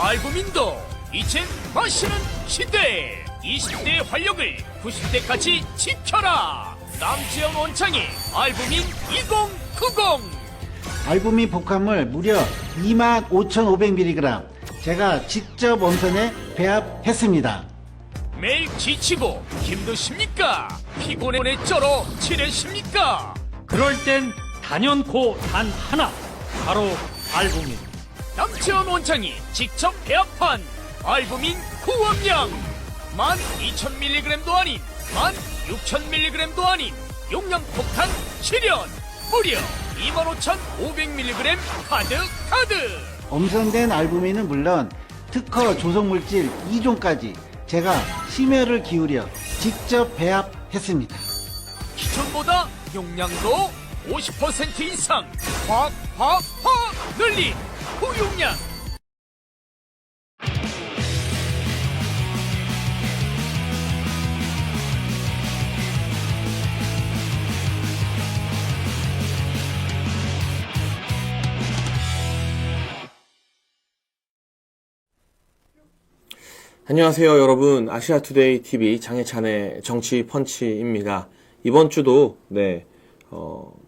알부민도 이젠 마시는 시대. 20대의 활력을 90대까지 지켜라. 남지현 원창의 알부민 2090. 알부민 복합물 무려 25,500mg 제가 직접 원선에 배합했습니다. 매일 지치고 힘드십니까? 피곤에 쩔어 지내십니까? 그럴 땐 단연코 단 하나, 바로 알부민. 남지현 원장이 직접 배합한 알부민 구원량 12,000mg도 아닌 16,000mg도 아닌 용량 폭탄 실현 무려 25,500mg 가득. 엄선된 알부민은 물론 특허 조성물질 2종까지 제가 심혈을 기울여 직접 배합했습니다. 기존보다 용량도 50% 이상 확 늘린 고용량. 안녕하세요 여러분, 아시아투데이 TV 장혜찬의 정치펀치입니다. 이번 주도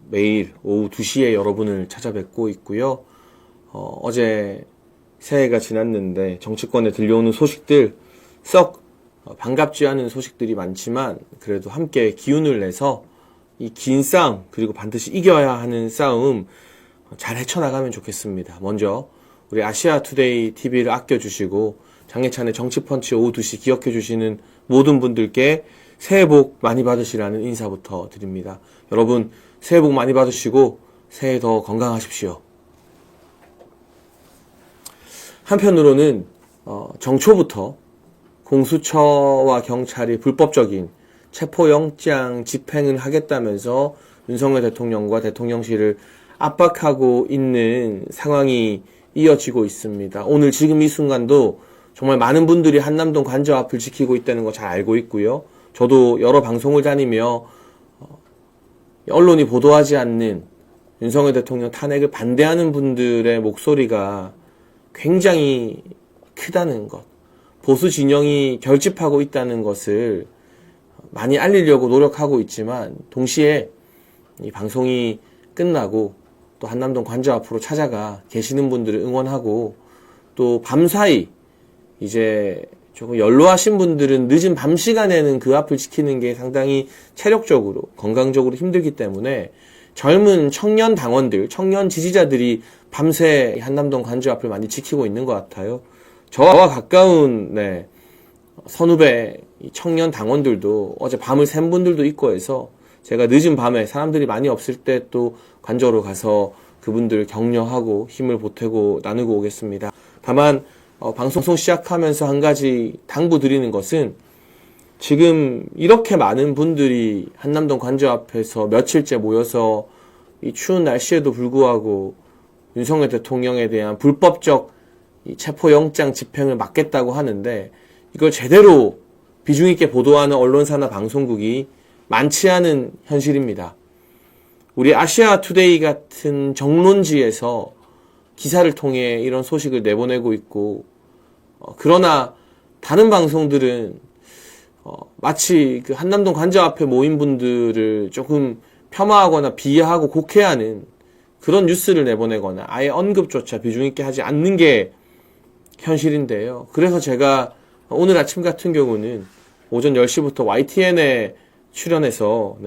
매일 오후 2시에 여러분을 찾아뵙고 있고요. 어제 새해가 지났는데 정치권에 들려오는 소식들 썩 반갑지 않은 소식들이 많지만 그래도 함께 기운을 내서 이 긴 싸움, 그리고 반드시 이겨야 하는 싸움 잘 헤쳐나가면 좋겠습니다. 먼저 우리 아시아투데이 TV를 아껴주시고 장혜찬의 정치펀치 오후 2시 기억해주시는 모든 분들께 새해 복 많이 받으시라는 인사부터 드립니다. 여러분 새해 복 많이 받으시고 새해 더 건강하십시오. 한편으로는 정초부터 공수처와 경찰이 불법적인 체포영장 집행을 하겠다면서 윤석열 대통령과 대통령실을 압박하고 있는 상황이 이어지고 있습니다. 오늘 지금 이 순간도 정말 많은 분들이 한남동 관저 앞을 지키고 있다는 거 잘 알고 있고요. 저도 여러 방송을 다니며 언론이 보도하지 않는 윤석열 대통령 탄핵을 반대하는 분들의 목소리가 굉장히 크다는 것, 보수 진영이 결집하고 있다는 것을 많이 알리려고 노력하고 있지만 동시에 이 방송이 끝나고 또 한남동 관저 앞으로 찾아가 계시는 분들을 응원하고 또 밤사이 이제 조금 연로하신 분들은 늦은 밤 시간에는 그 앞을 지키는 게 상당히 체력적으로, 건강적으로 힘들기 때문에 젊은 청년 당원들, 청년 지지자들이 밤새 한남동 관저 앞을 많이 지키고 있는 것 같아요. 저와 가까운 선후배 청년 당원들도 어제 밤을 샌 분들도 있고 해서 제가 늦은 밤에 사람들이 많이 없을 때 또 관저로 가서 그분들 격려하고 힘을 보태고 나누고 오겠습니다. 다만 방송 시작하면서 한 가지 당부드리는 것은 지금 이렇게 많은 분들이 한남동 관저 앞에서 며칠째 모여서 이 추운 날씨에도 불구하고 윤석열 대통령에 대한 불법적 이 체포영장 집행을 막겠다고 하는데 이걸 제대로 비중 있게 보도하는 언론사나 방송국이 많지 않은 현실입니다. 우리 아시아투데이 같은 정론지에서 기사를 통해 이런 소식을 내보내고 있고 그러나 다른 방송들은 마치 그 한남동 관저 앞에 모인 분들을 조금 폄하하거나 비하하고 곡해하는 그런 뉴스를 내보내거나 아예 언급조차 비중 있게 하지 않는 게 현실인데요. 그래서 제가 오늘 아침 같은 경우는 오전 10시부터 YTN에 출연해서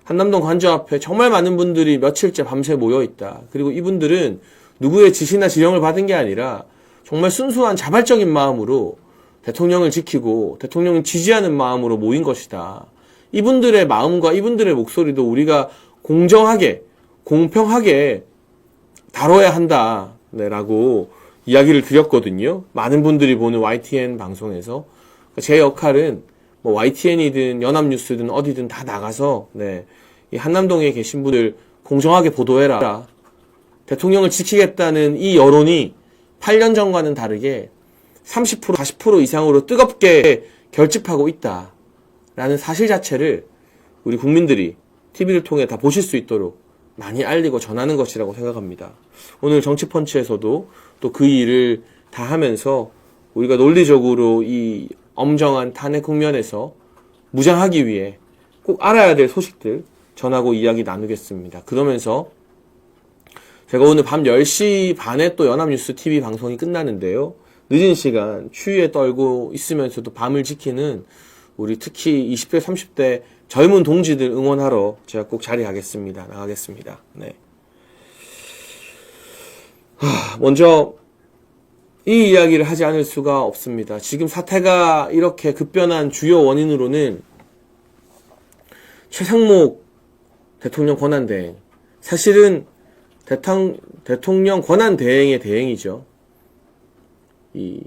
한남동 관저 앞에 정말 많은 분들이 며칠째 밤새 모여있다. 그리고 이분들은 누구의 지시나 지령을 받은 게 아니라 정말 순수한 자발적인 마음으로 대통령을 지키고 대통령을 지지하는 마음으로 모인 것이다. 이분들의 마음과 이분들의 목소리도 우리가 공정하게, 공평하게 다뤄야 한다. 라고 이야기를 드렸거든요. 많은 분들이 보는 YTN 방송에서. 제 역할은 뭐 YTN이든 연합뉴스든 어디든 다 나가서 이 한남동에 계신 분들 공정하게 보도해라. 대통령을 지키겠다는 이 여론이 8년 전과는 다르게 30%, 40% 이상으로 뜨겁게 결집하고 있다라는 사실 자체를 우리 국민들이 TV를 통해 다 보실 수 있도록 많이 알리고 전하는 것이라고 생각합니다. 오늘 정치펀치에서도 또 그 일을 다 하면서 우리가 논리적으로 이 엄정한 탄핵 국면에서 무장하기 위해 꼭 알아야 될 소식들 전하고 이야기 나누겠습니다. 그러면서 제가 오늘 밤 10시 반에 또 연합뉴스 TV 방송이 끝나는데요. 늦은 시간 추위에 떨고 있으면서도 밤을 지키는 우리 특히 20대 30대 젊은 동지들 응원하러 제가 꼭 자리하겠습니다. 나가겠습니다. 네. 먼저 이 이야기를 하지 않을 수가 없습니다. 지금 사태가 이렇게 급변한 주요 원인으로는 최상목 대통령 권한대행, 사실은 대통령 권한대행의 대행이죠. 이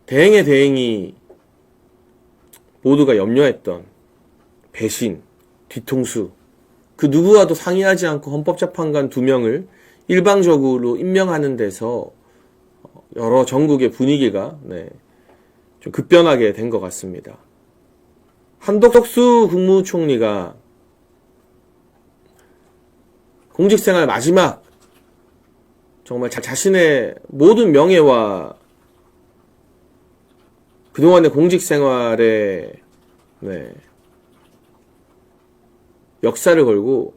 대행의 대행이 모두가 염려했던 배신, 뒤통수, 그 누구와도 상의하지 않고 헌법재판관 2명을 일방적으로 임명하는 데서 여러 전국의 분위기가 좀 급변하게 된 것 같습니다. 한덕수 국무총리가 공직생활 마지막 정말 자신의 모든 명예와 그동안의 공직생활의 역사를 걸고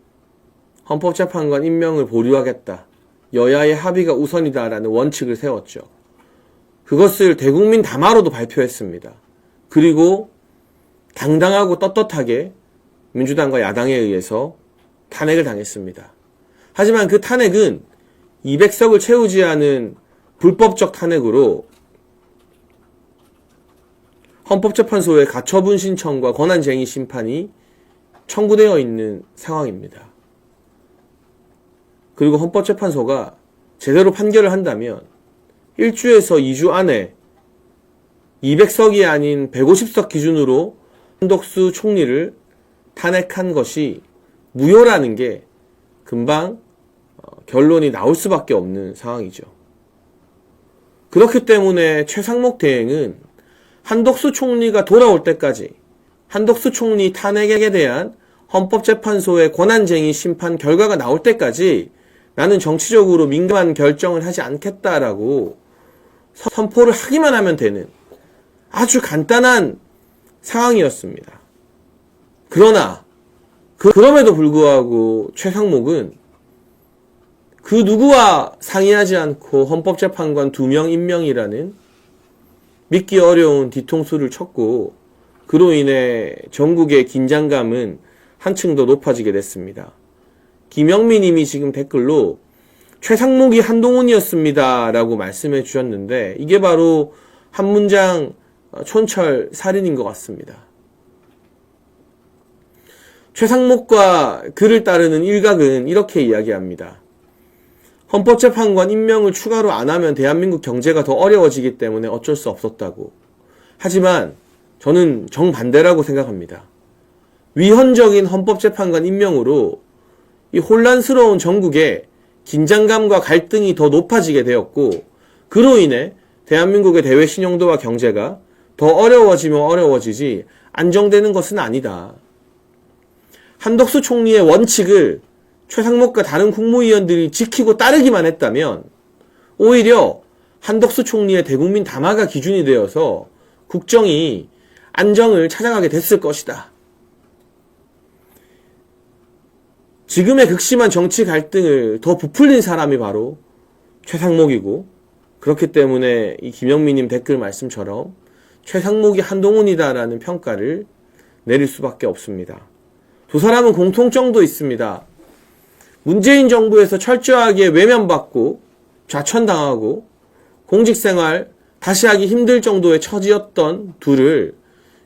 헌법재판관 임명을 보류하겠다. 여야의 합의가 우선이다라는 원칙을 세웠죠. 그것을 대국민 담화로도 발표했습니다. 그리고 당당하고 떳떳하게 민주당과 야당에 의해서 탄핵을 당했습니다. 하지만 그 탄핵은 200석을 채우지 않은 불법적 탄핵으로 헌법재판소의 가처분 신청과 권한쟁의 심판이 청구되어 있는 상황입니다. 그리고 헌법재판소가 제대로 판결을 한다면 1주에서 2주 안에 200석이 아닌 150석 기준으로 한덕수 총리를 탄핵한 것이 무효라는 게 금방 결론이 나올 수밖에 없는 상황이죠. 그렇기 때문에 최상목 대행은 한덕수 총리가 돌아올 때까지 한덕수 총리 탄핵에 대한 헌법재판소의 권한쟁의 심판 결과가 나올 때까지 나는 정치적으로 민감한 결정을 하지 않겠다라고 선포를 하기만 하면 되는 아주 간단한 상황이었습니다. 그러나 그럼에도 불구하고 최상목은 그 누구와 상의하지 않고 헌법재판관 2명 임명이라는 믿기 어려운 뒤통수를 쳤고 그로 인해 전국의 긴장감은 한층 더 높아지게 됐습니다. 김영미 님이 지금 댓글로 최상목이 한동훈이었습니다 라고 말씀해 주셨는데 이게 바로 한 문장 촌철 살인인 것 같습니다. 최상목과 그를 따르는 일각은 이렇게 이야기합니다. 헌법재판관 임명을 추가로 안 하면 대한민국 경제가 더 어려워지기 때문에 어쩔 수 없었다고. 하지만 저는 정반대라고 생각합니다. 위헌적인 헌법재판관 임명으로 이 혼란스러운 전국에 긴장감과 갈등이 더 높아지게 되었고 그로 인해 대한민국의 대외 신용도와 경제가 더 어려워지면 어려워지지 안정되는 것은 아니다. 한덕수 총리의 원칙을 최상목과 다른 국무위원들이 지키고 따르기만 했다면 오히려 한덕수 총리의 대국민 담화가 기준이 되어서 국정이 안정을 찾아가게 됐을 것이다. 지금의 극심한 정치 갈등을 더 부풀린 사람이 바로 최상목이고 그렇기 때문에 이 김영미님 댓글 말씀처럼 최상목이 한동훈이다라는 평가를 내릴 수밖에 없습니다. 두 사람은 공통점도 있습니다. 문재인 정부에서 철저하게 외면받고 좌천당하고 공직생활 다시 하기 힘들 정도의 처지였던 둘을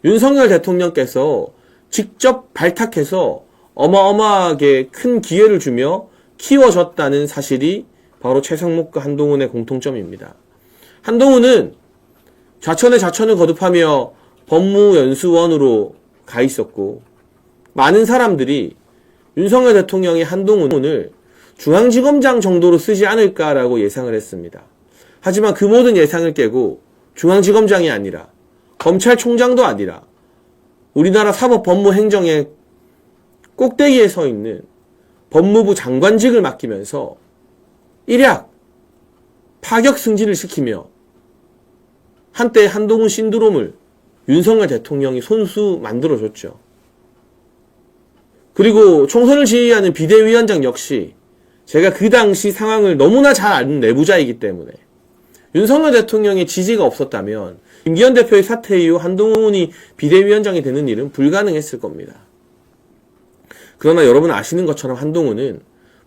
윤석열 대통령께서 직접 발탁해서 어마어마하게 큰 기회를 주며 키워줬다는 사실이 바로 최상목과 한동훈의 공통점입니다. 한동훈은 좌천에 좌천을 거듭하며 법무연수원으로 가 있었고 많은 사람들이 윤석열 대통령이 한동훈을 중앙지검장 정도로 쓰지 않을까라고 예상을 했습니다. 하지만 그 모든 예상을 깨고 중앙지검장이 아니라 검찰총장도 아니라 우리나라 사법법무행정의 꼭대기에 서 있는 법무부 장관직을 맡기면서 일약 파격 승진을 시키며 한때 한동훈 신드롬을 윤석열 대통령이 손수 만들어줬죠. 그리고 총선을 지휘하는 비대위원장 역시 제가 그 당시 상황을 너무나 잘 아는 내부자이기 때문에 윤석열 대통령의 지지가 없었다면 김기현 대표의 사퇴 이후 한동훈이 비대위원장이 되는 일은 불가능했을 겁니다. 그러나 여러분 아시는 것처럼 한동훈은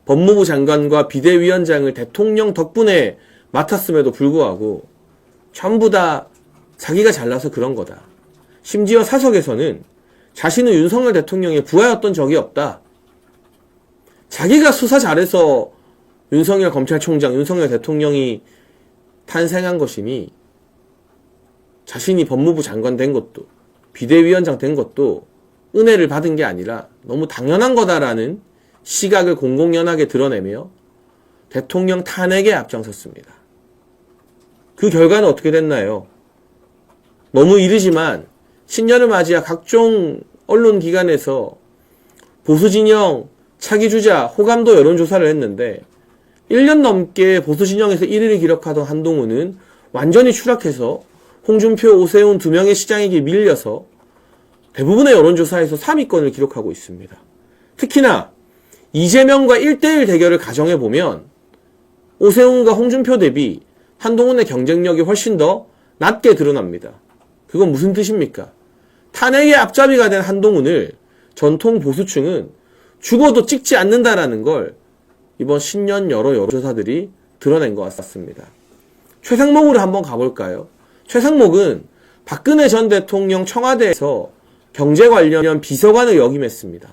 법무부 장관과 비대위원장을 대통령 덕분에 맡았음에도 불구하고 전부 다 자기가 잘나서 그런 거다. 심지어 사석에서는 자신은 윤석열 대통령의 부하였던 적이 없다. 자기가 수사 잘해서 윤석열 검찰총장, 윤석열 대통령이 탄생한 것이니 자신이 법무부 장관 된 것도 비대위원장 된 것도 은혜를 받은 게 아니라 너무 당연한 거다라는 시각을 공공연하게 드러내며 대통령 탄핵에 앞장섰습니다. 그 결과는 어떻게 됐나요? 너무 이르지만 신년을 맞이하 각종 언론기관에서 보수진영, 차기주자, 호감도 여론조사를 했는데 1년 넘게 보수진영에서 1위를 기록하던 한동훈은 완전히 추락해서 홍준표, 오세훈 2명의 시장에게 밀려서 대부분의 여론조사에서 3위권을 기록하고 있습니다. 특히나 이재명과 1대1 대결을 가정해보면 오세훈과 홍준표 대비 한동훈의 경쟁력이 훨씬 더 낮게 드러납니다. 그건 무슨 뜻입니까? 탄핵의 앞잡이가 된 한동훈을 전통 보수층은 죽어도 찍지 않는다라는 걸 이번 신년 여러 여론조사들이 드러낸 것 같습니다. 최상목으로 한번 가볼까요? 최상목은 박근혜 전 대통령 청와대에서 경제 관련 비서관을 역임했습니다.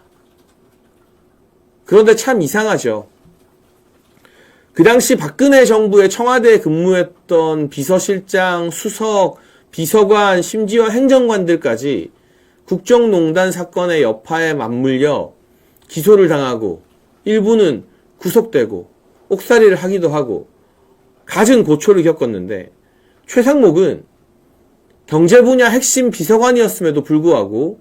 그런데 참 이상하죠. 그 당시 박근혜 정부의 청와대에 근무했던 비서실장, 수석, 비서관, 심지어 행정관들까지 국정농단 사건의 여파에 맞물려 기소를 당하고 일부는 구속되고 옥살이를 하기도 하고 갖은 고초를 겪었는데 최상목은 경제 분야 핵심 비서관이었음에도 불구하고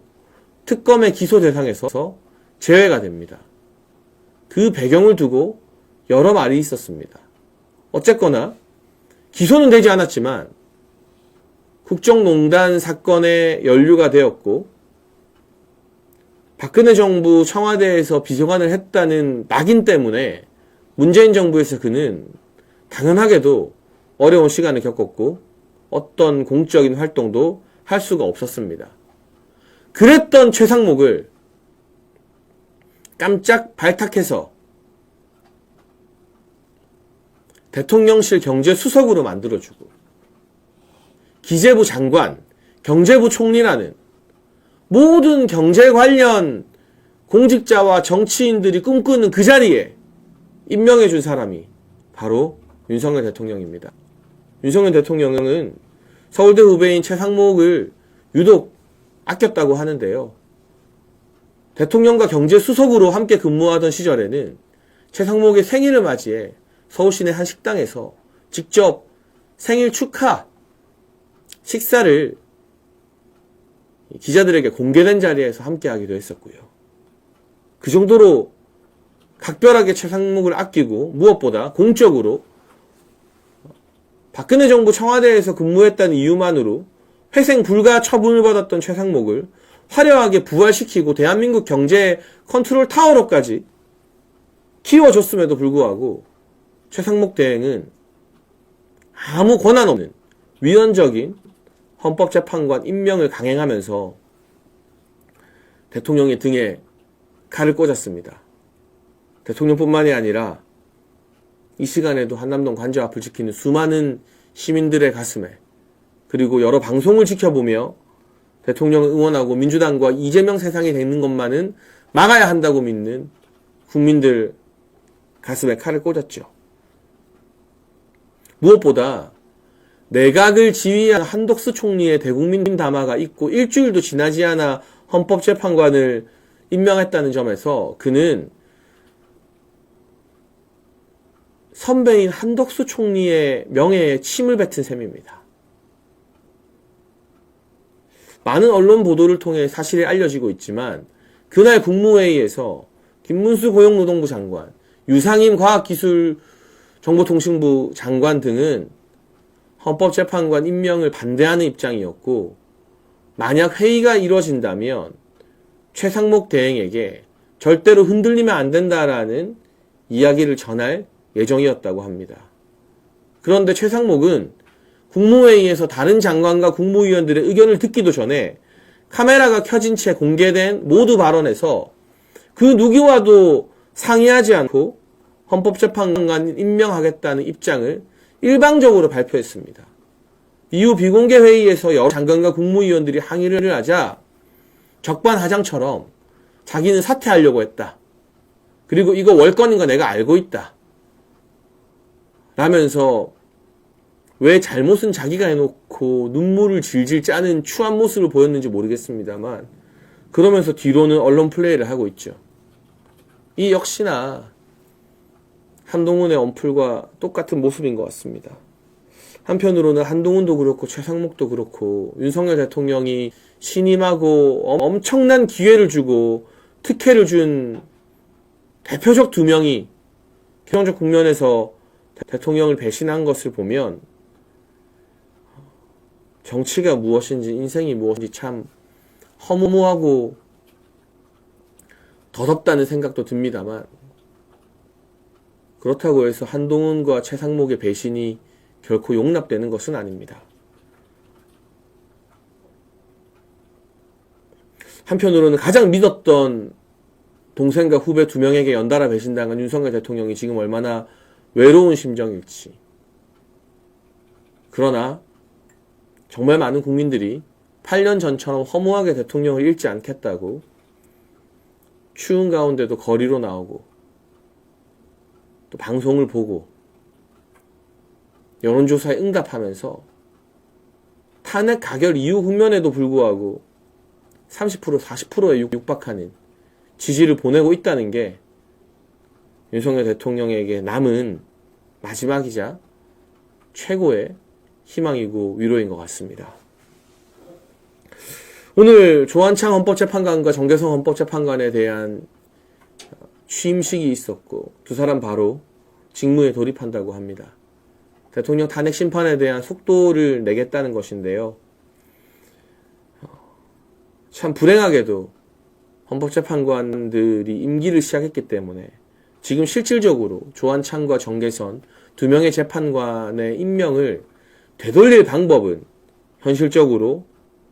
특검의 기소 대상에서 제외가 됩니다. 그 배경을 두고 여러 말이 있었습니다. 어쨌거나 기소는 되지 않았지만 국정농단 사건에 연루가 되었고 박근혜 정부 청와대에서 비서관을 했다는 낙인 때문에 문재인 정부에서 그는 당연하게도 어려운 시간을 겪었고 어떤 공적인 활동도 할 수가 없었습니다. 그랬던 최상목을 깜짝 발탁해서 대통령실 경제수석으로 만들어주고 기재부 장관, 경제부 총리라는 모든 경제 관련 공직자와 정치인들이 꿈꾸는 그 자리에 임명해준 사람이 바로 윤석열 대통령입니다. 윤석열 대통령은 서울대 후배인 최상목을 유독 아꼈다고 하는데요. 대통령과 경제수석으로 함께 근무하던 시절에는 최상목의 생일을 맞이해 서울시내 한 식당에서 직접 생일 축하 식사를 기자들에게 공개된 자리에서 함께하기도 했었고요. 그 정도로 각별하게 최상목을 아끼고 무엇보다 공적으로 박근혜 정부 청와대에서 근무했다는 이유만으로 회생 불가 처분을 받았던 최상목을 화려하게 부활시키고 대한민국 경제 컨트롤 타워로까지 키워줬음에도 불구하고 최상목 대행은 아무 권한 없는 위헌적인 헌법재판관 임명을 강행하면서 대통령의 등에 칼을 꽂았습니다. 대통령뿐만이 아니라 이 시간에도 한남동 관저 앞을 지키는 수많은 시민들의 가슴에 그리고 여러 방송을 지켜보며 대통령을 응원하고 민주당과 이재명 세상이 되는 것만은 막아야 한다고 믿는 국민들 가슴에 칼을 꽂았죠. 무엇보다 내각을 지휘한 한덕수 총리의 대국민 담화가 있고 일주일도 지나지 않아 헌법재판관을 임명했다는 점에서 그는 선배인 한덕수 총리의 명예에 침을 뱉은 셈입니다. 많은 언론 보도를 통해 사실이 알려지고 있지만 그날 국무회의에서 김문수 고용노동부 장관, 유상임 과학기술정보통신부 장관 등은 헌법재판관 임명을 반대하는 입장이었고, 만약 회의가 이루어진다면 최상목 대행에게 절대로 흔들리면 안 된다라는 이야기를 전할 예정이었다고 합니다. 그런데 최상목은 국무회의에서 다른 장관과 국무위원들의 의견을 듣기도 전에 카메라가 켜진 채 공개된 모두 발언에서 그 누구와도 상의하지 않고 헌법재판관 임명하겠다는 입장을 일방적으로 발표했습니다. 이후 비공개 회의에서 여러 장관과 국무위원들이 항의를 하자 적반하장처럼 자기는 사퇴하려고 했다. 그리고 이거 월권인 거 내가 알고 있다. 라면서 왜 잘못은 자기가 해놓고 눈물을 질질 짜는 추한 모습을 보였는지 모르겠습니다만, 그러면서 뒤로는 언론 플레이를 하고 있죠. 이 역시나 한동훈의 언플과 똑같은 모습인 것 같습니다. 한편으로는 한동훈도 그렇고 최상목도 그렇고 윤석열 대통령이 신임하고 엄청난 기회를 주고 특혜를 준 대표적 두 명이 경제적 국면에서 대통령을 배신한 것을 보면 정치가 무엇인지 인생이 무엇인지 참 허무하고 더럽다는 생각도 듭니다만, 그렇다고 해서 한동훈과 최상목의 배신이 결코 용납되는 것은 아닙니다. 한편으로는 가장 믿었던 동생과 후배 두 명에게 연달아 배신당한 윤석열 대통령이 지금 얼마나 외로운 심정일지. 그러나 정말 많은 국민들이 8년 전처럼 허무하게 대통령을 잃지 않겠다고 추운 가운데도 거리로 나오고 또 방송을 보고 여론조사에 응답하면서 탄핵 가결 이후 국면에도 불구하고 30% 40%에 육박하는 지지를 보내고 있다는 게 윤석열 대통령에게 남은 마지막이자 최고의 희망이고 위로인 것 같습니다. 오늘 조한창 헌법재판관과 정계성 헌법재판관에 대한 취임식이 있었고 두 사람 바로 직무에 돌입한다고 합니다. 대통령 탄핵 심판에 대한 속도를 내겠다는 것인데요. 참 불행하게도 헌법재판관들이 임기를 시작했기 때문에 지금 실질적으로 조한창과 정계선 두 명의 재판관의 임명을 되돌릴 방법은 현실적으로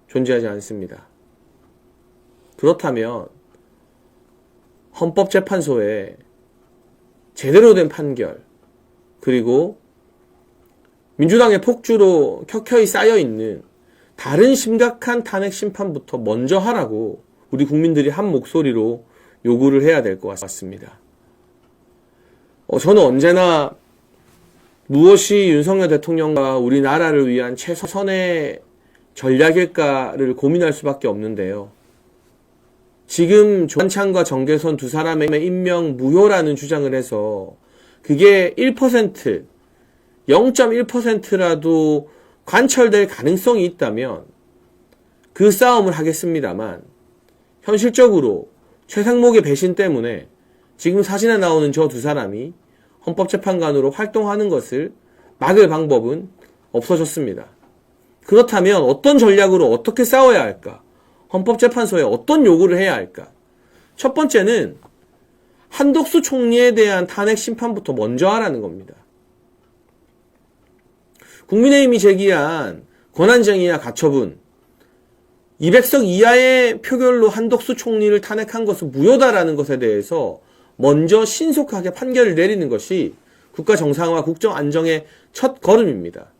존재하지 않습니다. 그렇다면 헌법재판소에 제대로 된 판결, 그리고 민주당의 폭주로 켜켜이 쌓여있는 다른 심각한 탄핵 심판부터 먼저 하라고 우리 국민들이 한 목소리로 요구를 해야 될 것 같습니다. 저는 언제나 무엇이 윤석열 대통령과 우리나라를 위한 최선의 전략일까를 고민할 수밖에 없는데요. 지금 조한창과 정계선 두 사람의 임명 무효라는 주장을 해서 그게 1%, 0.1%라도 관철될 가능성이 있다면 그 싸움을 하겠습니다만, 현실적으로 최상목의 배신 때문에 지금 사진에 나오는 저 두 사람이 헌법재판관으로 활동하는 것을 막을 방법은 없어졌습니다. 그렇다면 어떤 전략으로 어떻게 싸워야 할까? 헌법재판소에 어떤 요구를 해야 할까? 첫 번째는 한덕수 총리에 대한 탄핵 심판부터 먼저 하라는 겁니다. 국민의힘이 제기한 권한쟁의와 가처분, 200석 이하의 표결로 한덕수 총리를 탄핵한 것은 무효다라는 것에 대해서 먼저 신속하게 판결을 내리는 것이 국가 정상화, 국정 안정의 첫 걸음입니다.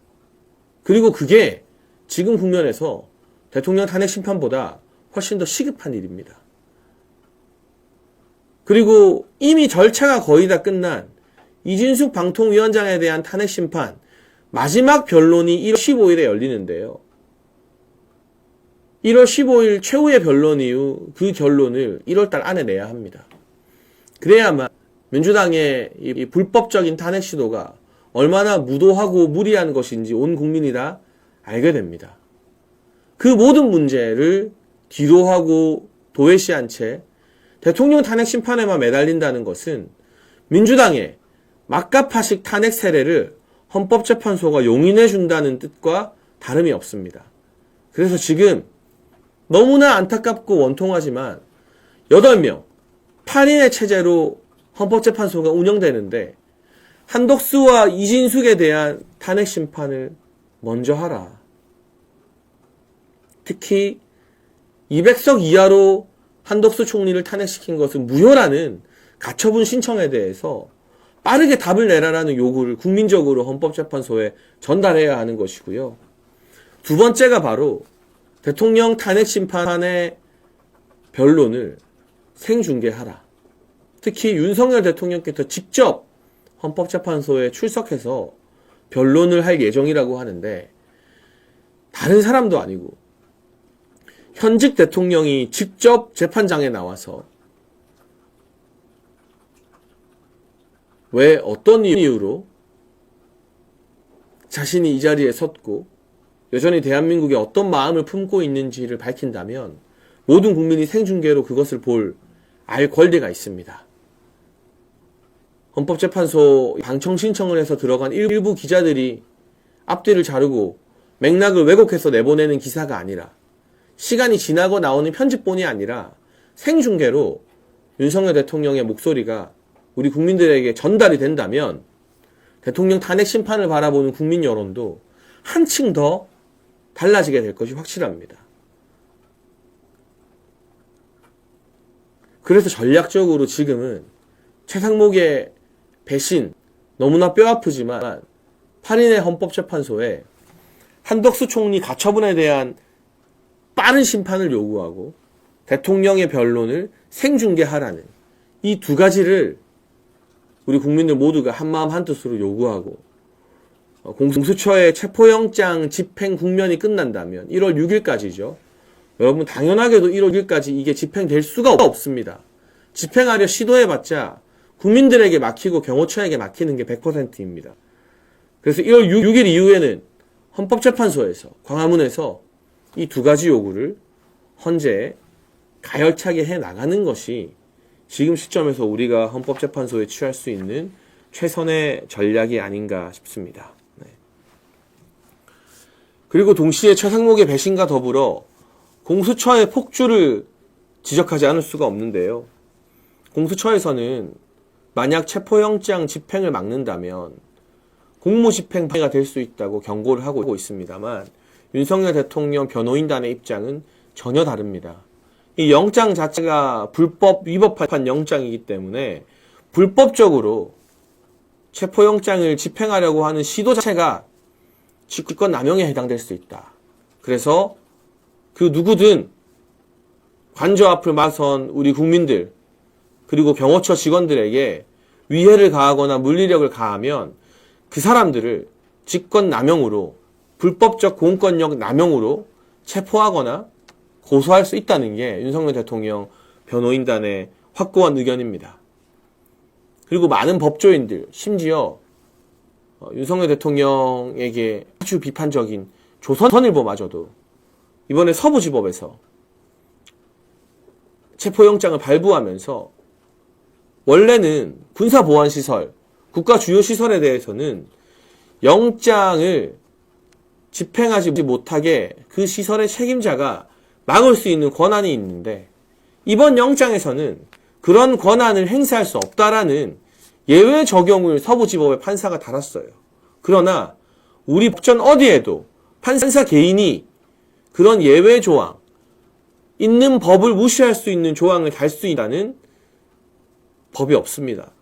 그리고 그게 지금 국면에서 대통령 탄핵 심판보다 훨씬 더 시급한 일입니다. 그리고 이미 절차가 거의 다 끝난 이진숙 방통위원장에 대한 탄핵 심판 마지막 변론이 1월 15일에 열리는데요. 1월 15일 최후의 변론 이후 그 결론을 1월달 안에 내야 합니다. 그래야만 민주당의 이 불법적인 탄핵 시도가 얼마나 무도하고 무리한 것인지 온 국민이 다 알게 됩니다. 그 모든 문제를 뒤로하고 도외시한 채 대통령 탄핵 심판에만 매달린다는 것은 민주당의 막가파식 탄핵 세례를 헌법재판소가 용인해준다는 뜻과 다름이 없습니다. 그래서 지금 너무나 안타깝고 원통하지만 8명, 8인의 체제로 헌법재판소가 운영되는데 한덕수와 이진숙에 대한 탄핵 심판을 먼저 하라. 특히 200석 이하로 한덕수 총리를 탄핵시킨 것은 무효라는 가처분 신청에 대해서 빠르게 답을 내라라는 요구를 국민적으로 헌법재판소에 전달해야 하는 것이고요. 두 번째가 바로 대통령 탄핵 심판의 변론을 생중계하라. 특히 윤석열 대통령께서 직접 헌법재판소에 출석해서 변론을 할 예정이라고 하는데 다른 사람도 아니고 현직 대통령이 직접 재판장에 나와서 왜 어떤 이유로 자신이 이 자리에 섰고 여전히 대한민국에 어떤 마음을 품고 있는지를 밝힌다면 모든 국민이 생중계로 그것을 알 권리가 있습니다. 헌법재판소 방청 신청을 해서 들어간 일부 기자들이 앞뒤를 자르고 맥락을 왜곡해서 내보내는 기사가 아니라 시간이 지나고 나오는 편집본이 아니라 생중계로 윤석열 대통령의 목소리가 우리 국민들에게 전달이 된다면 대통령 탄핵 심판을 바라보는 국민 여론도 한층 더 달라지게 될 것이 확실합니다. 그래서 전략적으로 지금은 최상목의 배신, 너무나 뼈아프지만 8인의 헌법재판소에 한덕수 총리 가처분에 대한 빠른 심판을 요구하고 대통령의 변론을 생중계하라는 이 두 가지를 우리 국민들 모두가 한마음 한뜻으로 요구하고 공수처의 체포영장 집행 국면이 끝난다면 1월 6일까지죠. 여러분 당연하게도 1월 6일까지 이게 집행될 수가 없습니다. 집행하려 시도해봤자 국민들에게 막히고 경호처에게 막히는 게 100%입니다. 그래서 1월 6일 이후에는 헌법재판소에서 광화문에서 이 두 가지 요구를 헌재에 가열차게 해나가는 것이 지금 시점에서 우리가 헌법재판소에 취할 수 있는 최선의 전략이 아닌가 싶습니다. 네. 그리고 동시에 최상목의 배신과 더불어 공수처의 폭주를 지적하지 않을 수가 없는데요. 공수처에서는 만약 체포영장 집행을 막는다면 공무집행파가 될 수 있다고 경고를 하고 있습니다만 윤석열 대통령 변호인단의 입장은 전혀 다릅니다. 이 영장 자체가 불법 위법한 영장이기 때문에 불법적으로 체포영장을 집행하려고 하는 시도 자체가 직권 남용에 해당될 수 있다. 그래서 그 누구든 관저 앞을 막선 우리 국민들 그리고 경호처 직원들에게 위해를 가하거나 물리력을 가하면 그 사람들을 직권 남용으로 불법적 공권력 남용으로 체포하거나 고소할 수 있다는 게 윤석열 대통령 변호인단의 확고한 의견입니다. 그리고 많은 법조인들, 심지어 윤석열 대통령에게 아주 비판적인 조선일보마저도 이번에 서부지법에서 체포영장을 발부하면서 원래는 군사보안시설, 국가 주요 시설에 대해서는 영장을 집행하지 못하게 그 시설의 책임자가 막을 수 있는 권한이 있는데 이번 영장에서는 그런 권한을 행사할 수 없다라는 예외 적용을 서부지법의 판사가 달았어요. 그러나 우리 법전 어디에도 판사 개인이 그런 예외 조항, 있는 법을 무시할 수 있는 조항을 달 수 있다는 법이 없습니다.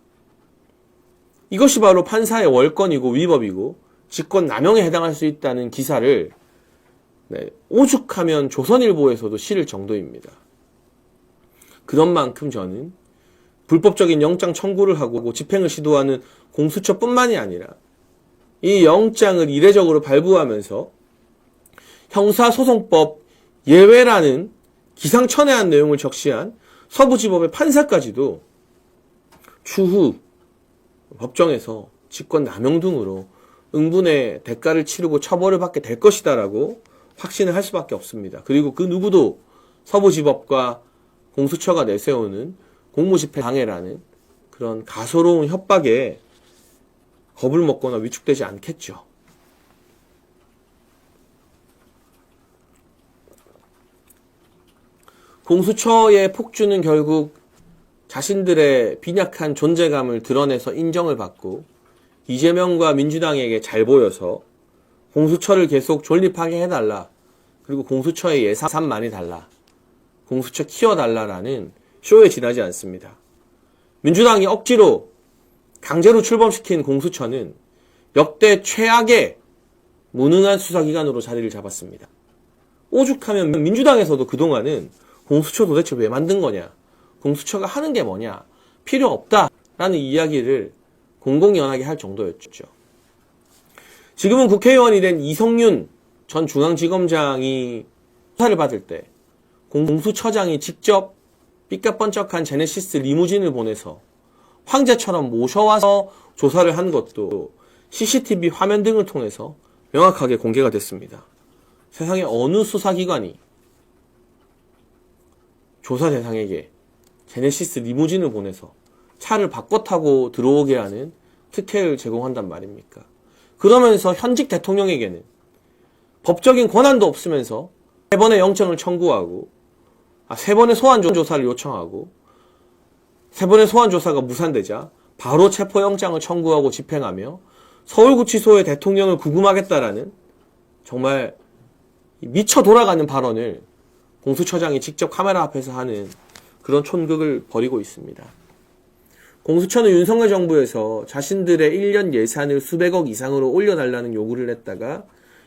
이것이 바로 판사의 월권이고 위법이고 직권 남용에 해당할 수 있다는 기사를 오죽하면 조선일보에서도 실을 정도입니다. 그런 만큼 저는 불법적인 영장 청구를 하고 집행을 시도하는 공수처뿐만이 아니라 이 영장을 이례적으로 발부하면서 형사소송법 예외라는 기상천외한 내용을 적시한 서부지법의 판사까지도 추후 법정에서 직권 남용 등으로 응분의 대가를 치르고 처벌을 받게 될 것이다라고 확신을 할 수밖에 없습니다. 그리고 그 누구도 서부지법과 공수처가 내세우는 공무집행 방해라는 그런 가소로운 협박에 겁을 먹거나 위축되지 않겠죠. 공수처의 폭주는 결국 자신들의 빈약한 존재감을 드러내서 인정을 받고 이재명과 민주당에게 잘 보여서 공수처를 계속 존립하게 해달라. 그리고 공수처에 예산 많이 달라. 공수처 키워달라라는 쇼에 지나지 않습니다. 민주당이 억지로 강제로 출범시킨 공수처는 역대 최악의 무능한 수사기관으로 자리를 잡았습니다. 오죽하면 민주당에서도 그동안은 공수처 도대체 왜 만든 거냐? 공수처가 하는 게 뭐냐? 필요 없다라는 이야기를 공공연하게 할 정도였죠. 지금은 국회의원이 된 이성윤 전 중앙지검장이 수사를 받을 때 공수처장이 직접 삐까뻔쩍한 제네시스 리무진을 보내서 황제처럼 모셔와서 조사를 한 것도 CCTV 화면 등을 통해서 명확하게 공개가 됐습니다. 세상에 어느 수사기관이 조사 대상에게 제네시스 리무진을 보내서 차를 바꿔 타고 들어오게 하는 특혜를 제공한단 말입니까? 그러면서 현직 대통령에게는 법적인 권한도 없으면서 3번의 영장을 청구하고 3번의 소환조사를 요청하고 3번의 소환조사가 무산되자 바로 체포영장을 청구하고 집행하며 서울구치소에 대통령을 구금하겠다라는 정말 미쳐 돌아가는 발언을 공수처장이 직접 카메라 앞에서 하는 그런 촌극을 벌이고 있습니다. 공수처는 윤석열 정부에서 자신들의 1년 예산을 수백억 이상으로 올려달라는 요구를 했다가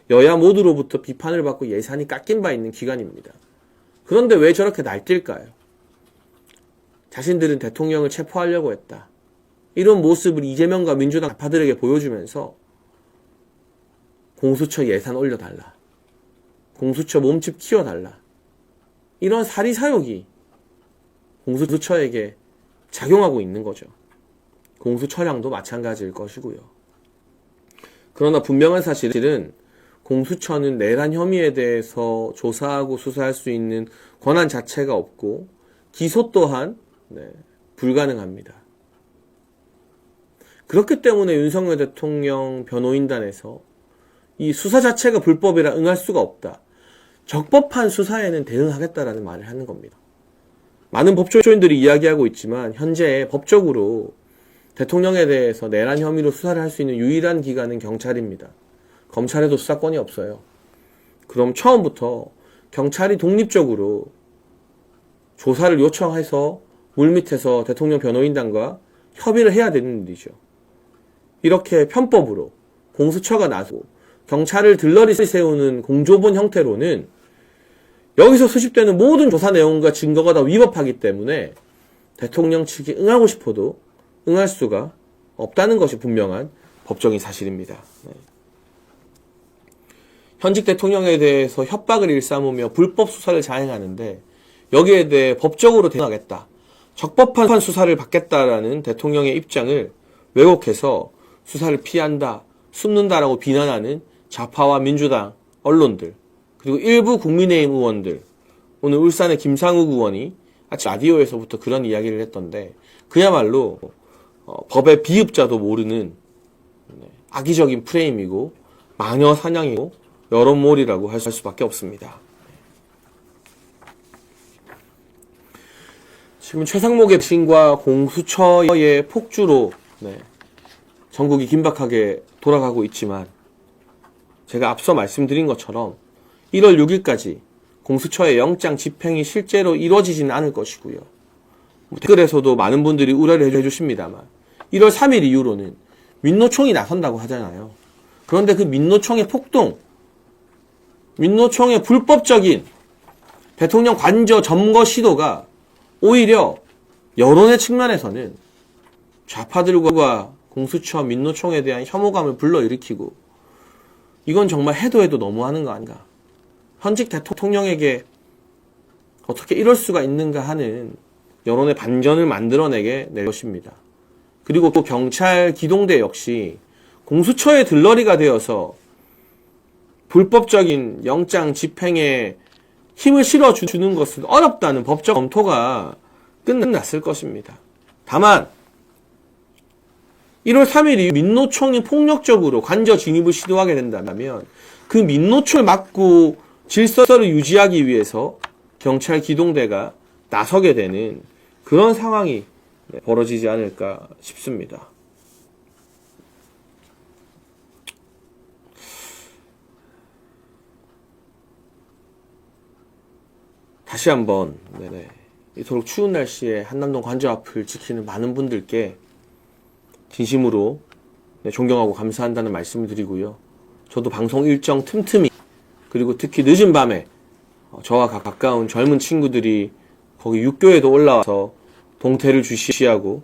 여야 모두로부터 비판을 받고 예산이 깎인 바 있는 기관입니다. 그런데 왜 저렇게 날뛸까요? 자신들은 대통령을 체포하려고 했다. 이런 모습을 이재명과 민주당 좌파들에게 보여주면서 공수처 예산 올려달라. 공수처 몸집 키워달라. 이런 사리사욕이 공수처에게 작용하고 있는 거죠. 공수처량도 마찬가지일 것이고요. 그러나 분명한 사실은 공수처는 내란 혐의에 대해서 조사하고 수사할 수 있는 권한 자체가 없고 기소 또한 불가능합니다. 그렇기 때문에 윤석열 대통령 변호인단에서 이 수사 자체가 불법이라 응할 수가 없다. 적법한 수사에는 대응하겠다라는 말을 하는 겁니다. 많은 법조인들이 이야기하고 있지만 현재 법적으로 대통령에 대해서 내란 혐의로 수사를 할 수 있는 유일한 기관은 경찰입니다. 검찰에도 수사권이 없어요. 그럼 처음부터 경찰이 독립적으로 조사를 요청해서 물밑에서 대통령 변호인단과 협의를 해야 되는 일이죠. 이렇게 편법으로 공수처가 나서고 경찰을 들러리 세우는 공조본 형태로는 여기서 수집되는 모든 조사 내용과 증거가 다 위법하기 때문에 대통령 측이 응하고 싶어도 응할 수가 없다는 것이 분명한 법적인 사실입니다. 현직 대통령에 대해서 협박을 일삼으며 불법 수사를 자행하는데 여기에 대해 법적으로 대응하겠다. 적법한 수사를 받겠다라는 대통령의 입장을 왜곡해서 수사를 피한다, 숨는다라고 비난하는 좌파와 민주당, 언론들, 그리고 일부 국민의힘 의원들, 오늘 울산의 김상욱 의원이 아침 라디오에서부터 그런 이야기를 했던데 그야말로 법의 비읍자도 모르는 악의적인 프레임이고 마녀 사냥이고 여론몰이라고 할 수밖에 없습니다. 지금 최상목의 신과 공수처의 폭주로 전국이 긴박하게 돌아가고 있지만 제가 앞서 말씀드린 것처럼 1월 6일까지 공수처의 영장 집행이 실제로 이루어지지는 않을 것이고요. 댓글에서도 많은 분들이 우려를 해주십니다만 1월 3일 이후로는 민노총이 나선다고 하잖아요. 그런데 그 민노총의 폭동, 민노총의 불법적인 대통령 관저 점거 시도가 오히려 여론의 측면에서는 좌파들과 공수처 민노총에 대한 혐오감을 불러일으키고 이건 정말 해도 너무하는 거 아닌가. 현직 대통령에게 어떻게 이럴 수가 있는가 하는 여론의 반전을 만들어내게 될 것입니다. 그리고 또 경찰 기동대 역시 공수처의 들러리가 되어서 불법적인 영장 집행에 힘을 실어주는 것은 어렵다는 법적 검토가 끝났을 것입니다. 다만 1월 3일 이후 민노총이 폭력적으로 관저 진입을 시도하게 된다면 그 민노총을 막고 질서를 유지하기 위해서 경찰 기동대가 나서게 되는 그런 상황이 벌어지지 않을까 싶습니다. 다시 한번 이토록 추운 날씨에 한남동 관저 앞을 지키는 많은 분들께 진심으로 존경하고 감사한다는 말씀을 드리고요. 저도 방송 일정 틈틈이 그리고 특히 늦은 밤에 저와 가까운 젊은 친구들이 거기 육교에도 올라와서 동태를 주시하고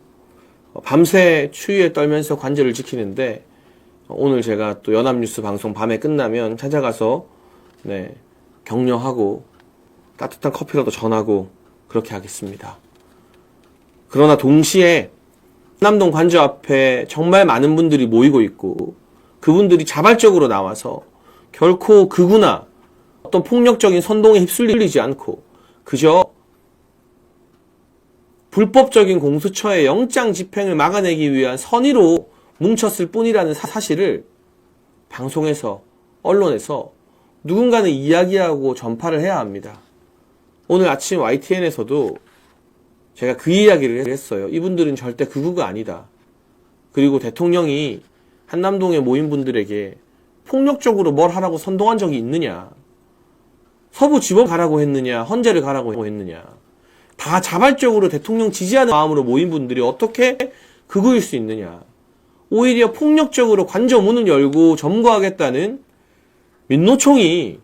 밤새 추위에 떨면서 관저를 지키는데 오늘 제가 또 연합뉴스 방송 밤에 끝나면 찾아가서 격려하고 따뜻한 커피라도 전하고 그렇게 하겠습니다. 그러나 동시에 한남동 관저 앞에 정말 많은 분들이 모이고 있고 그분들이 자발적으로 나와서 결코 극우나 어떤 폭력적인 선동에 휩쓸리지 않고 그저 불법적인 공수처의 영장 집행을 막아내기 위한 선의로 뭉쳤을 뿐이라는 사실을 방송에서 언론에서 누군가는 이야기하고 전파를 해야 합니다. 오늘 아침 YTN에서도 제가 그 이야기를 했어요. 이분들은 절대 극우가 아니다. 그리고 대통령이 한남동에 모인 분들에게 폭력적으로 뭘 하라고 선동한 적이 있느냐. 서부지법 가라고 했느냐. 헌재를 가라고 했느냐. 다 자발적으로 대통령 지지하는 마음으로 모인 분들이 어떻게 극우일 수 있느냐. 오히려 폭력적으로 관저 문을 열고 점거하겠다는 민노총이